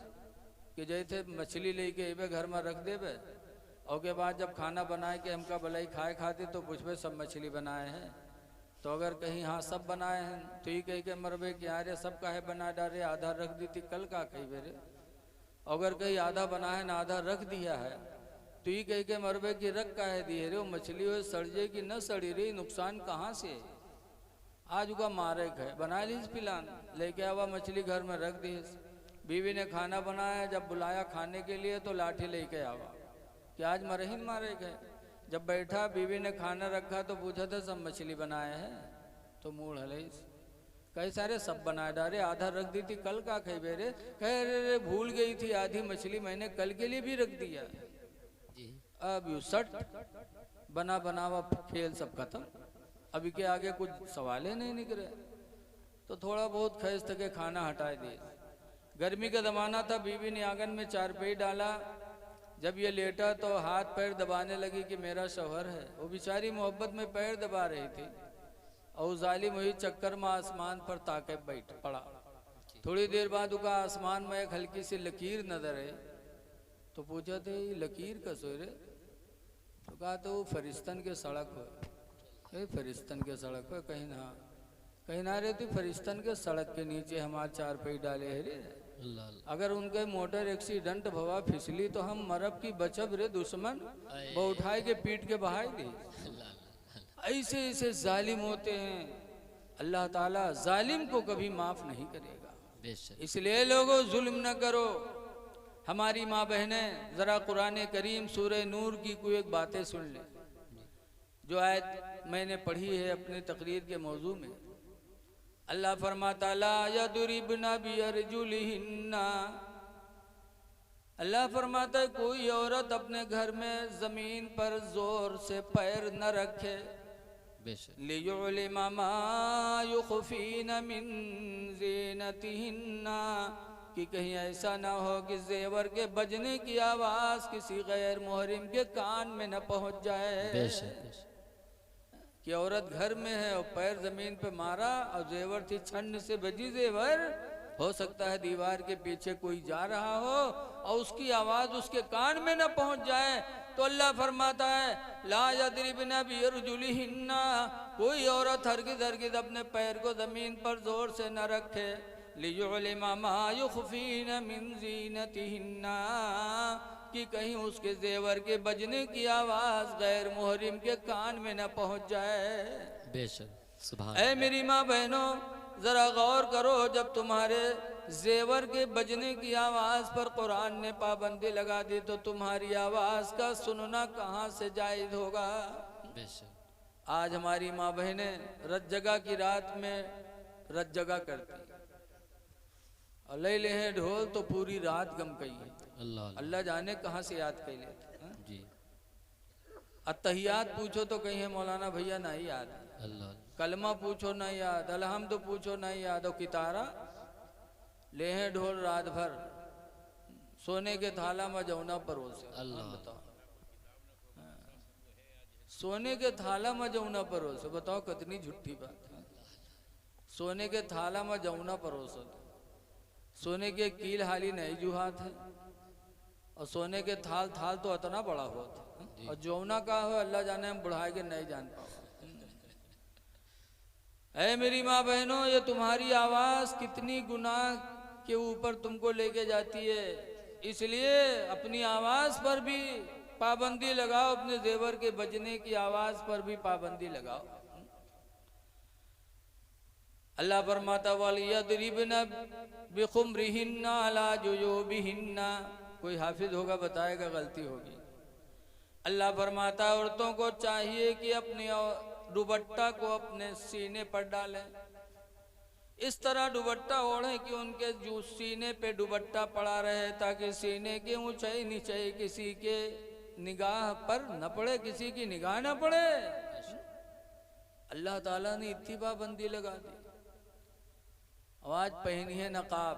कि जैसे मछली लेके एबे घर में रख देवे, और के बाद जब खाना बनाए कि हमका भलाई खाए खाते तो पूछबे सब मछली बनाए हैं, तो अगर कहीं हाँ सब बनाए हैं तो ये कही के मरबे कि यार सब काहे बना डाले, आधा रख दी थी कल का कही बेरे। अगर कहीं आधा बना है ना आधा रख दिया है तू ही कह के मरबे की रख का है दिए रे, वो मछली हो सड़जे की न सड़ी रही, नुकसान कहाँ से है? आज का मारे है बना लीज पिलान, लेके आवा मछली घर में रख दी। बीवी ने खाना बनाया, जब बुलाया खाने के लिए तो लाठी लेके आवा कि आज मरहीन मारे गए। जब बैठा बीवी ने खाना रखा तो पूछा था सब मछली बनाए हैं, तो मूड हले कई सारे सब बनाए डाले, आधा रख दी थी कल का खाई बेरे, कह रे भूल गई थी आधी मछली मैंने कल के लिए भी रख दिया। अब यू सट बना बनावा खेल सब खत्म, अभी के आगे कुछ सवाल ही नहीं निकले। तो थोड़ा बहुत खैस तक खाना हटा दिए। गर्मी का जमाना था, बीवी ने आंगन में चारपाई डाला, जब ये लेटा तो हाथ पैर दबाने लगी कि मेरा शौहर है। वो बेचारी मोहब्बत में पैर दबा रही थी और जालिम वही चक्कर में आसमान पर ताके बैठ पड़ा। थोड़ी देर बाद उसका आसमान में एक हल्की सी लकीर नजर है, तो पूछा थे ये लकीर का सोरे? तो कहा तो वो फरिश्तन के सड़क हो, फरिश्तन के सड़क हो, कहीं ना रहती फरिश्तन के सड़क के नीचे हमारे चारपाई डाले है रे। अगर उनके मोटर एक्सीडेंट भवा फिसली तो हम मरब की बचब रे दुश्मन, वो उठाए के पीट के बहाई दी। ऐसे ऐसे जालिम होते हैं, अल्लाह ताला जालिम को कभी माफ नहीं करेगा। इसलिए लोगों जुल्म न करो। हमारी माँ बहनें जरा कुरान करीम सूरह नूर की कोई एक बातें सुन ले, जो आयत मैंने पढ़ी है अपने तकरीर के मौजू में। अल्लाह फरमाता ला यदरिबना बिअरजुलिहिन्ना, अल्लाह फरमाता है कोई औरत अपने घर में जमीन पर जोर से पैर न रखे, लियुलिमा मा युखफीना मिन ज़ीनतिहिन्ना, कि कहीं ऐसा ना हो कि जेवर के बजने की आवाज किसी गैर मुहरिम के कान में न पहुंच जाए। कि औरत घर में है और पैर जमीन पे मारा और जेवर थी छन्न से बजी जेवर, हो सकता है दीवार के पीछे कोई जा रहा हो और उसकी आवाज उसके कान में न पहुंच जाए। तो अल्लाह फरमाता है ला यदरिबना बिअरजुलिहिन्ना, कोई औरत हरगिज़ हरगिज़ अपने पैर को जमीन पर जोर से न रखे, लियुलिमा मा युखफीना मिन ज़ीनतिहिन्ना, कि कहीं उसके जेवर के बजने की आवाज गैर मुहरिम के कान में न पहुंच जाए। बेशक सुभान। ऐ मेरी माँ बहनों जरा गौर करो, जब तुम्हारे जेवर के बजने की आवाज पर कुरान ने पाबंदी लगा दी तो तुम्हारी आवाज का सुनना कहाँ से जायज होगा। बेशक आज हमारी माँ बहनें रत जगह की रात में रत जगह करती और ले ले हैं ढोल तो पूरी रात गम गई है। अल्लाह जाने कहाँ से याद कर लेते जी। अत्तहियात पूछो तो कहीं है मौलाना भैया नहीं याद, कलमा पूछो नहीं याद, अलहम्द पूछो नहीं याद, और कितारा ले हैं ढोल रात भर, सोने के थाला में जौना परोसे। बताओ सोने के थाला में जौना परोसे, बताओ कितनी झूठी बात है। सोने के थाला में जौना परोसो, सोने के कील हाली नहीं जुहात है, और सोने के थाल थाल तो इतना बड़ा होता, और जौना का हो अल्लाह जाने हम बढ़ाए के नहीं जान पाओ। ऐ मेरी माँ बहनों, ये तुम्हारी आवाज कितनी गुनाह के ऊपर तुमको लेके जाती है, इसलिए अपनी आवाज पर भी पाबंदी लगाओ, अपने जेवर के बजने की आवाज पर भी पाबंदी लगाओ। अल्लाह फरमाता वलियदरिबना बिखुमरिहिन्ना अला जुयूबिहिन्ना, कोई हाफिज होगा बताएगा गलती होगी। अल्लाह फरमाता औरतों को चाहिए कि अपने दुपट्टा को अपने सीने पर डालें, इस तरह दुपट्टा ओढ़े कि उनके जो सीने पे दुपट्टा पड़ा रहे, ताकि सीने के ऊंचाई नीचे किसी के निगाह पर न पड़े, किसी की निगाह न पड़े। अल्लाह ताला ने इतनी पाबंदी लगा दी। आवाज पहनी है नकाब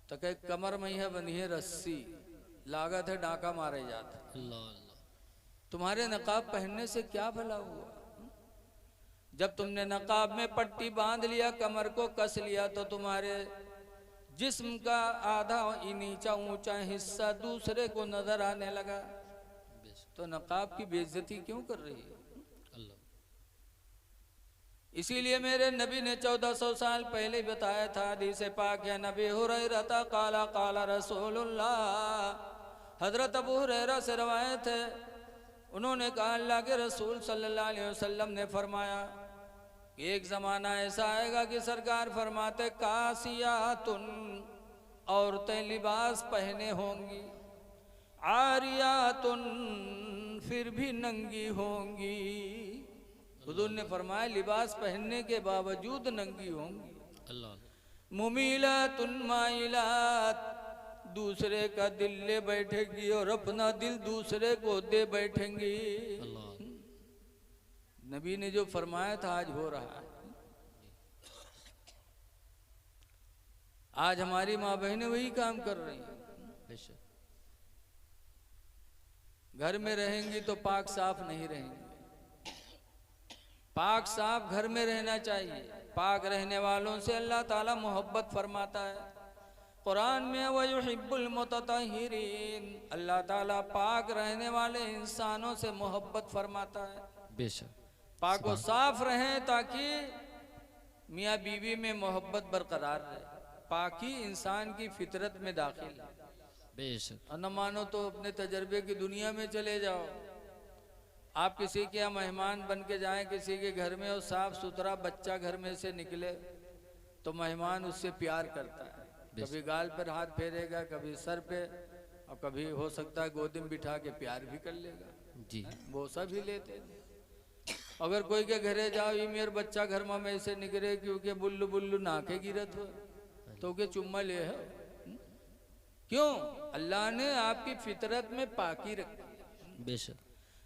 तो कह कमर में है बनी है रस्सी, लागत है डाका मारे जाता। तुम्हारे नकाब पहनने से क्या भला हुआ? जब तुमने नकाब में पट्टी बांध लिया, कमर को कस लिया, तो तुम्हारे जिस्म का आधा नीचा ऊंचा हिस्सा दूसरे को नजर आने लगा, तो नकाब की बेइज्जती क्यों कर रही है? इसीलिए मेरे नबी ने 1400 साल पहले बताया था, हदीस पाक है, नबी हुरैरा काला काला रसूलुल्लाह हजरत अबू हुरैरा से रवायत है, उन्होंने कहा अल्लाह के रसूल सल्लल्लाहु अलैहि वसल्लम ने फरमाया कि एक ज़माना ऐसा आएगा कि सरकार फरमाते कासियातुन, औरतें लिबास पहने होंगी, आरियातुन, फिर भी नंगी होंगी। हुजूर ने फरमाया लिबास पहनने के बावजूद नंगी होंगी। अल्लाह मुमीलातुन माइलात, दूसरे का दिल ले बैठेगी और अपना दिल दूसरे को दे बैठेंगी। अल्लाह नबी ने जो फरमाया था आज हो रहा है। आज हमारी माँ बहनें वही काम कर रही हैं। बेशक घर में रहेंगी तो पाक साफ नहीं रहेंगी। पाक साफ घर में रहना चाहिए। पाक रहने वालों से अल्लाह ताला मोहब्बत फरमाता है। कुरान में वयुहिब्बुल मुततहिरीन, अल्लाह ताला पाक रहने वाले इंसानों से मोहब्बत फरमाता है। बेशक पाक व साफ रहें ताकि मियाँ बीवी में मोहब्बत बरकरार रहे। पाकी इंसान की फितरत में दाखिल है। बेशक और न मानो तो अपने तजर्बे की दुनिया में चले जाओ। आप किसी के यहाँ मेहमान बन के जाएं किसी के घर में और साफ सुथरा बच्चा घर में से निकले तो मेहमान उससे प्यार करता है। कभी गाल पर हाथ फेरेगा, कभी सर पे, और कभी हो सकता है गोदी में बिठा के प्यार भी कर लेगा जी वो सब ही लेते हैं। अगर कोई के घरे जाओ ये मेरे बच्चा घर में ऐसे निकले क्योंकि बुल्लू बुल्लू नाके गिरत हो तो के चुम्मा ले है। क्यों? अल्लाह ने आपकी फितरत में पाकी रखी। बेशक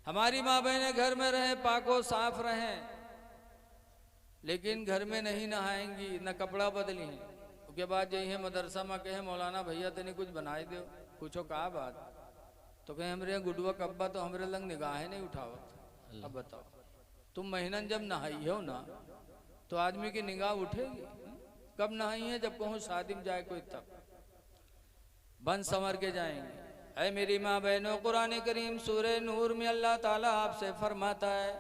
हमारी माँ बहनें घर में रहें, पाको साफ रहें, लेकिन घर में नहीं नहाएंगी, न कपड़ा बदली हैं। उसके बाद यही है मदरसा में कहे मौलाना भैया तेने कुछ बनाए दो, पूछो कहा बात, तो कहे हमरे गुडुआ कब्बा तो हमरे लंग निगाहें नहीं उठावत। अब बताओ तुम महीनन जब नहाई हो ना तो आदमी की निगाह उठेगी। कब नहाई है? जब कहूँ शादी में जाए कोई तब बन संवर के जाएंगे। ऐ मेरी माँ बहनों, कुरान करीम सूरह नूर में अल्लाह ताला आपसे फरमाता है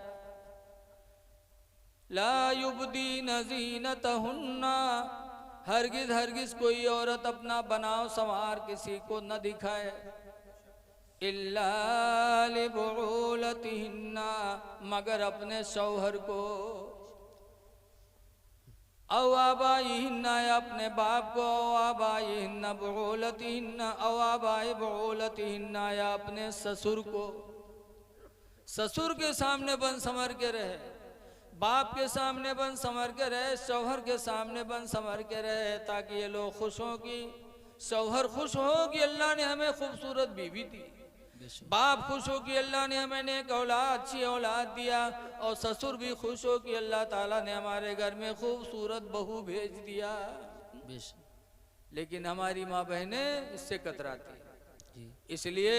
ला युबदीन ज़ीनतहुन्ना, हरगिज हरगिज कोई औरत अपना बनाव संवार किसी को न दिखाए। इल्ला लिबुलतिहिन्ना, मगर अपने शौहर को। औ आबाइहिन्ना, या अपने बाप को। औ आबाइहिन्ना बुलतिहिन्ना, औ आबाई बुलतिहिन्ना, या अपने ससुर को। ससुर के सामने बन संवर के रहे, बाप के सामने बन संवर के रहे, शौहर के सामने बन संवर के रहे, ताकि ये लोग खुश हों कि शौहर खुश हो कि अल्लाह ने हमें खूबसूरत बीवी दी, बाप खुश हो कि अल्लाह ने हमें नेक औलाद अच्छी औलाद दिया, और ससुर भी खुश हो कि अल्लाह ताला ने हमारे घर में खूबसूरत बहू भेज दिया। लेकिन हमारी माँ बहनें इससे कतराती। इसलिए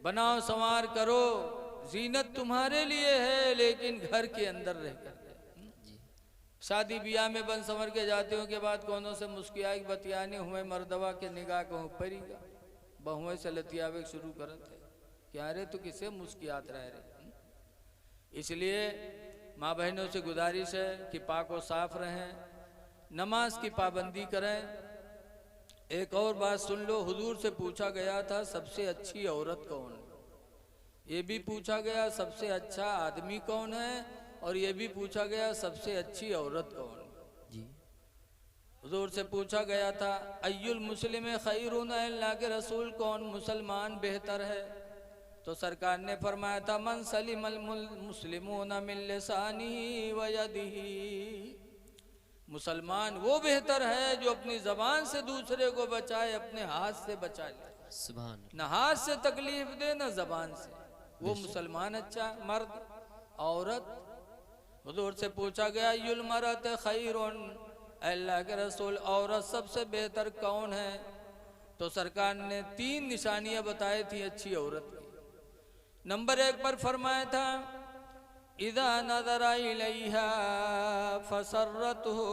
बनाओ संवार करो, जीनत तुम्हारे लिए है लेकिन घर के अंदर रह कर। शादी ब्याह में बन संवर के जाते हो के बाद कोनों से मुस्कियाई बतियाने हुए मर्दवा के निगाह को परीगा, बहुएं से लतियावे शुरू करत है क्या रे तू किसे मुस्कियात रह रहे। इसलिए माँ बहनों से गुजारिश है कि पाक व साफ रहें, नमाज की पाबंदी करें। एक और बात सुन लो, हुजूर से पूछा गया था सबसे अच्छी औरत कौन है, ये भी पूछा गया सबसे अच्छा आदमी कौन है, और ये भी पूछा गया सबसे अच्छी औरत कौन है। हुजूर से पूछा गया था अय्युल मुस्लिम खैरुन, अल्लाह के रसूल कौन मुसलमान बेहतर है, तो सरकार ने फरमाया था मन सलिमल मुस्लिमून मिन लिसानिही व यदिही, मुसलमान वो बेहतर है जो अपनी जबान से दूसरे को बचाए, अपने हाथ से बचा ले। सुभान, न हाथ से तकलीफ दे न जबान से, वो मुसलमान अच्छा। मर्द औरत, हुजूर से पूछा गया युल मरत खैरुन, अल्लाह के रसूल औरत सबसे बेहतर कौन है, तो सरकार ने 3 निशानियां बताई थी अच्छी औरत की। नंबर 1 पर फरमाया था इदा नज़रा इलैहा फसर्रतहु,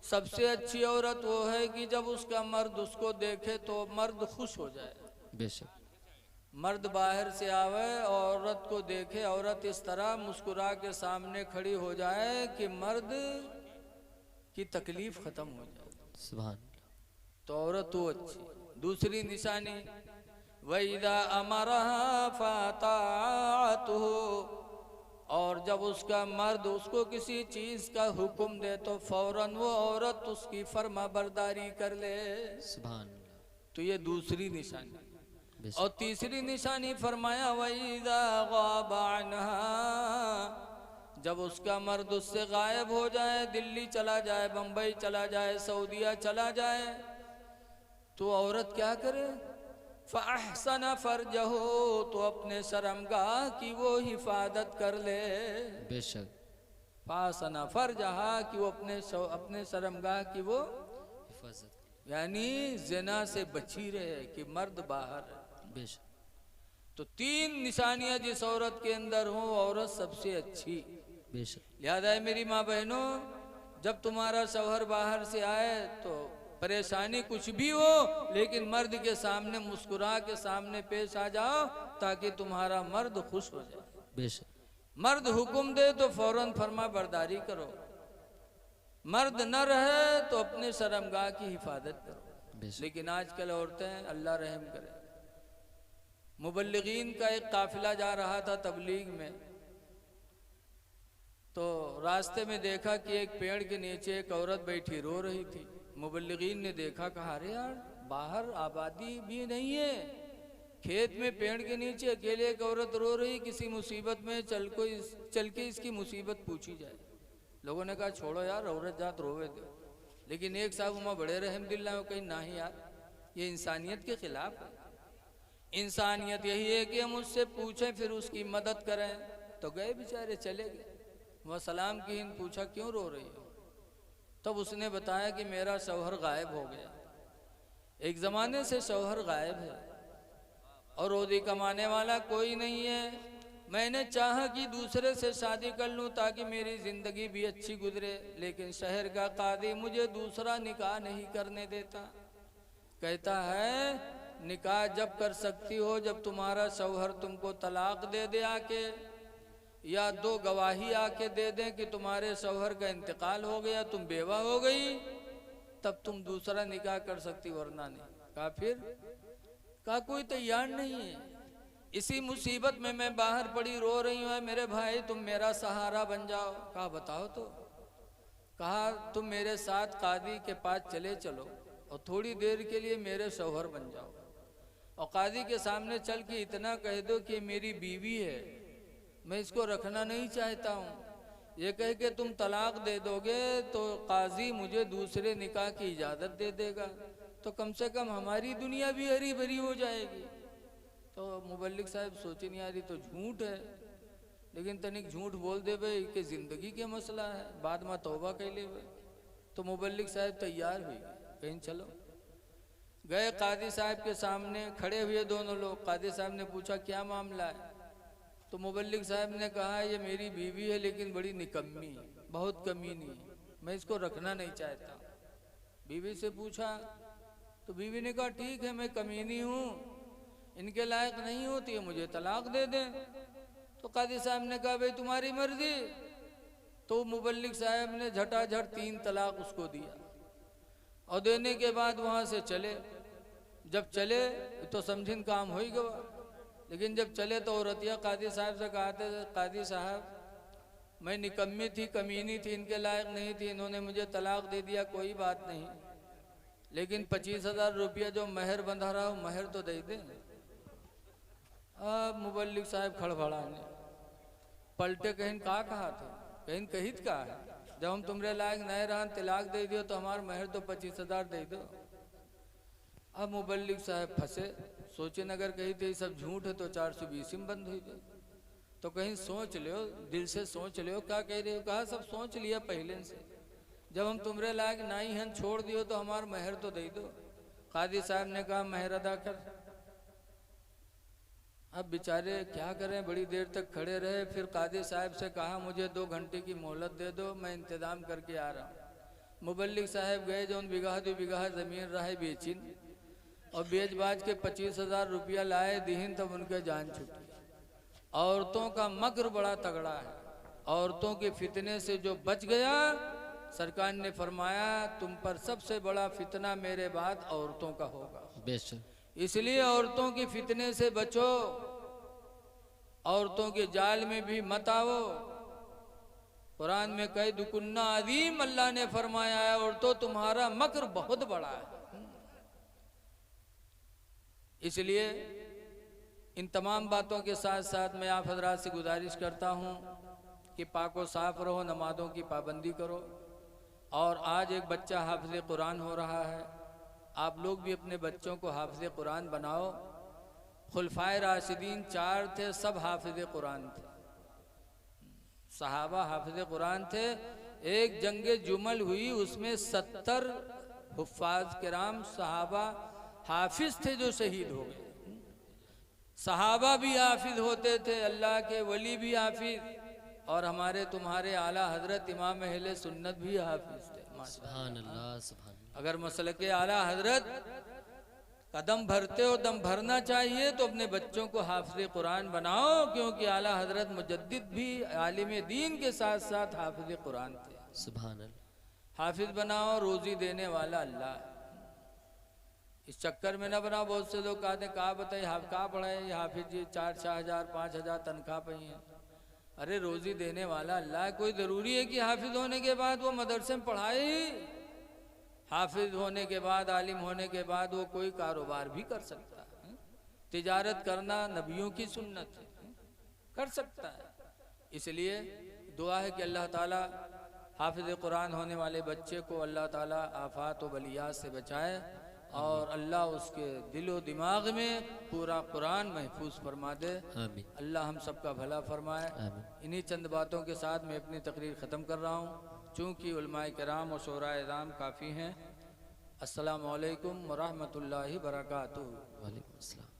सबसे अच्छी औरत वो है कि जब उसका मर्द उसको देखे तो मर्द खुश हो जाए। बेशक मर्द बाहर से आवे औरत को देखे, औरत इस तरह मुस्कुरा के सामने खड़ी हो जाए कि मर्द की तकलीफ खत्म हो जाए, सुभान, तो औरत वो अच्छी। दूसरी निशानी वैदा अमरहा फताअतुहु, और जब उसका मर्द उसको किसी चीज का हुक्म दे तो फौरन वो औरत उसकी फर्मा बरदारी कर ले। सुभान अल्लाह। तो ये दूसरी निशानी। बेशक। और तीसरी निशानी फरमाया वैदा गाबा अन्हा, जब उसका मर्द उससे गायब हो जाए, दिल्ली चला जाए, बंबई चला जाए, सऊदीया चला जाए, तो औरत क्या करे? फ़अहसन फ़रजहु, तो अपने शर्मगाह की वो हिफाजत कर ले। बेशक। फ़अहसन फ़रजहा, कि वो अपने शर्मगाह की वो हिफाजत। यानी ज़िना से बची रहे कि मर्द बाहर है। बेशक। तो तीन निशानियां जिस औरत के अंदर हो, औरत सबसे अच्छी। बेशक। याद है मेरी माँ बहनों, जब तुम्हारा शौहर बाहर से आए तो परेशानी कुछ भी हो, लेकिन मर्द के सामने मुस्कुरा के सामने पेश आ जाओ, ताकि तुम्हारा मर्द खुश हो जाए। बेशक। मर्द हुक्म दे तो फौरन फरमा बरदारी करो, मर्द न रहे तो अपने शर्मगाह की हिफाजत करो। बेशक। लेकिन आजकल औरतें, अल्लाह रहम करे, मुबल्लिगीन का एक काफिला जा रहा था तबलीग में, तो रास्ते में देखा कि एक पेड़ के नीचे एक औरत बैठी रो रही थी। मुबल्लिगीन ने देखा, कहा अरे यार, बाहर आबादी भी नहीं है, खेत में पेड़ के नीचे अकेले एक औरत रो रही, किसी मुसीबत में चल के इसकी मुसीबत पूछी जाए। लोगों ने कहा छोड़ो यार, औरत जात रोवे दो। लेकिन एक साहब उमा बड़े रहमदिल्ला में कहीं नहीं यार, ये इंसानियत के खिलाफ है। इंसानियत यही है कि हम उससे पूछें फिर उसकी मदद करें। तो गए बेचारे, चले गए, वह सलाम की हिंद पूछा क्यों रो रही हो? तब उसने बताया कि मेरा शौहर गायब हो गया, एक ज़माने से शौहर गायब है और रोज़ी कमाने वाला कोई नहीं है। मैंने चाहा कि दूसरे से शादी कर लूं ताकि मेरी ज़िंदगी भी अच्छी गुजरे, लेकिन शहर का कादी मुझे दूसरा निकाह नहीं करने देता। कहता है निकाह जब कर सकती हो जब तुम्हारा शौहर तुमको तलाक दे दे आके, या दो गवाही आके दे दें कि तुम्हारे शौहर का इंतकाल हो गया, तुम बेवा हो गई, तब तुम दूसरा निकाह कर सकती, वरना नहीं। कहा फिर? कहा कोई तैयार नहीं है। इसी मुसीबत में मैं बाहर पड़ी रो रही हूँ, मेरे भाई तुम मेरा सहारा बन जाओ। कहा बताओ तो। कहा तुम मेरे साथ कादी के पास चले चलो और थोड़ी देर के लिए मेरे शौहर बन जाओ, और कादी के सामने चल के इतना कह दो कि मेरी बीवी है, मैं इसको रखना नहीं चाहता हूँ। ये कह के तुम तलाक दे दोगे तो काजी मुझे दूसरे निकाह की इजाज़त दे देगा, तो कम से कम हमारी दुनिया भी हरी भरी हो जाएगी। तो मुबल्लिग साहब सोचे नहीं, यार तो झूठ है, लेकिन तनिक झूठ बोल दे भाई कि ज़िंदगी के मसला है, बाद में तौबा कर ले। तो मुबल्लिग साहब तैयार हुई, कहीं चलो। गए कादी साहब के सामने, खड़े हुए दोनों लोग। कादी साहब ने पूछा क्या मामला है? तो मुबल्लिग साहब ने कहा ये मेरी बीवी है लेकिन बड़ी निकम्मी है, बहुत कमीनी है, मैं इसको रखना नहीं चाहता। बीवी से पूछा तो बीवी ने कहा ठीक है, मैं कमीनी हूँ, इनके लायक नहीं होती है, मुझे तलाक दे दें। तो कादी साहब ने कहा भाई तुम्हारी मर्जी। तो मुबल्लिग साहब ने झटाझट 3 तलाक उसको दिया, और देने के बाद वहाँ से चले। जब चले तो समझिन काम हो ही गया, लेकिन जब चले तो औरतिया कादी साहब से कहा थे कादी साहब मैं निकम्मी थी, कमीनी थी, इनके लायक नहीं थी, इन्होंने मुझे तलाक दे दिया, कोई बात नहीं, लेकिन 25,000 रुपया जो महर बंधा रहा हो महर तो दे दें। अब मुबल्लिग साहब खड़बड़ाने पलटे, कहीं कहा था, कहीं कहित कहा है, जब हम तुम्हारे लायक नहीं रहा तलाक दे दियो तो हमारा महर तो 25,000 दे दो। अब मुबल्लिग साहब फंसे, सोचे अगर कही थे सब झूठ है तो 420 में बंद हुई गई। तो कहीं सोच लियो, दिल से सोच लियो क्या कह रहे हो। कहा सब सोच लिया पहले से, जब हम तुम्हारे लायक नहीं हैं छोड़ दियो तो हमारा महर तो दे दो। कादी साहब ने कहा महर अदा कर। अब बेचारे क्या करें, बड़ी देर तक खड़े रहे। फिर कादी साहब से कहा मुझे 2 घंटे की मोहलत दे दो, मैं इंतज़ाम करके आ रहा हूँ। मुबल्लिग साहब गए, जो 1 बीघा 2 बीघा ज़मीन रहे बेचिन, और बेच बाज के 25,000 रुपया लाए दीन, तब उनके जान छूटी। औरतों का मकर बड़ा तगड़ा है, औरतों के फितने से जो बच गया, सरकार ने फरमाया तुम पर सबसे बड़ा फितना मेरे बाद औरतों का होगा। बेशक इसलिए औरतों की फितने से बचो, औरतों के जाल में भी मत आओ। कुरान में कई दुकुन्ना अजीम अल्लाह ने फरमाया है, औरतों तुम्हारा मकर बहुत बड़ा है। इसलिए इन तमाम बातों के साथ साथ मैं आप हजरात से गुजारिश करता हूँ कि पाको साफ रहो, नमाज़ों की पाबंदी करो। और आज एक बच्चा हाफिज़ कुरान हो रहा है, आप लोग भी अपने बच्चों को हाफिज़ कुरान बनाओ। खुलफाए राशिदीन 4 थे, सब हाफिज़ कुरान थे, सहाबा हाफिज़ कुरान थे। एक जंगे जुमल हुई, उसमें 70 हुफ्फाज किराम सहाबा हाफिज थे जो शहीद हो गए। सहाबा भी हाफिज होते थे, अल्लाह के वली भी हाफिज, और हमारे तुम्हारे आला हजरत इमाम अहले सुन्नत भी हाफिज थे। सुभान अल्लाह सुभान अल्लाह। अगर मसलके आला हजरत कदम भरते हो, दम भरना चाहिए, तो अपने बच्चों को हाफिज कुरान बनाओ, क्योंकि आला हजरत मुजद्दिद भी आलिम दीन के साथ साथ हाफिज कुरान थे। सुभान अल्लाह। हाफिज बनाओ, रोजी देने वाला अल्लाह है। इस चक्कर में ना बनाओ। बहुत से लोग कहते हैं कहा बताइए कहा पढ़ाए हाफिज जी, 4-4 हज़ार 5 हज़ार तनख्वाह पाई है। अरे रोजी देने वाला अल्लाह है। कोई ज़रूरी है कि हाफिज होने के बाद वो मदरसे में पढ़ाए ही? हाफिज होने के बाद, आलिम होने के बाद वो कोई कारोबार भी कर सकता है। तिजारत करना नबियों की सुन्नत है, कर सकता है। इसलिए दुआ है कि अल्लाह ताला हाफिज कुरान होने वाले बच्चे को अल्लाह ताला आफात व बलियात से बचाए, और अल्लाह उसके दिलो दिमाग में पूरा कुरान महफूज फरमा दे। आमीन। अल्लाह हम सबका भला फरमाए। इन्हीं चंद बातों के साथ मैं अपनी तकरीर ख़त्म कर रहा हूँ, चूँकि उलमाए किराम और शोराए इज़ाम काफ़ी हैं। अस्सलामु अलैकुम व रहमतुल्लाहि व बरकातुहू। वालेकुम अस्सलाम।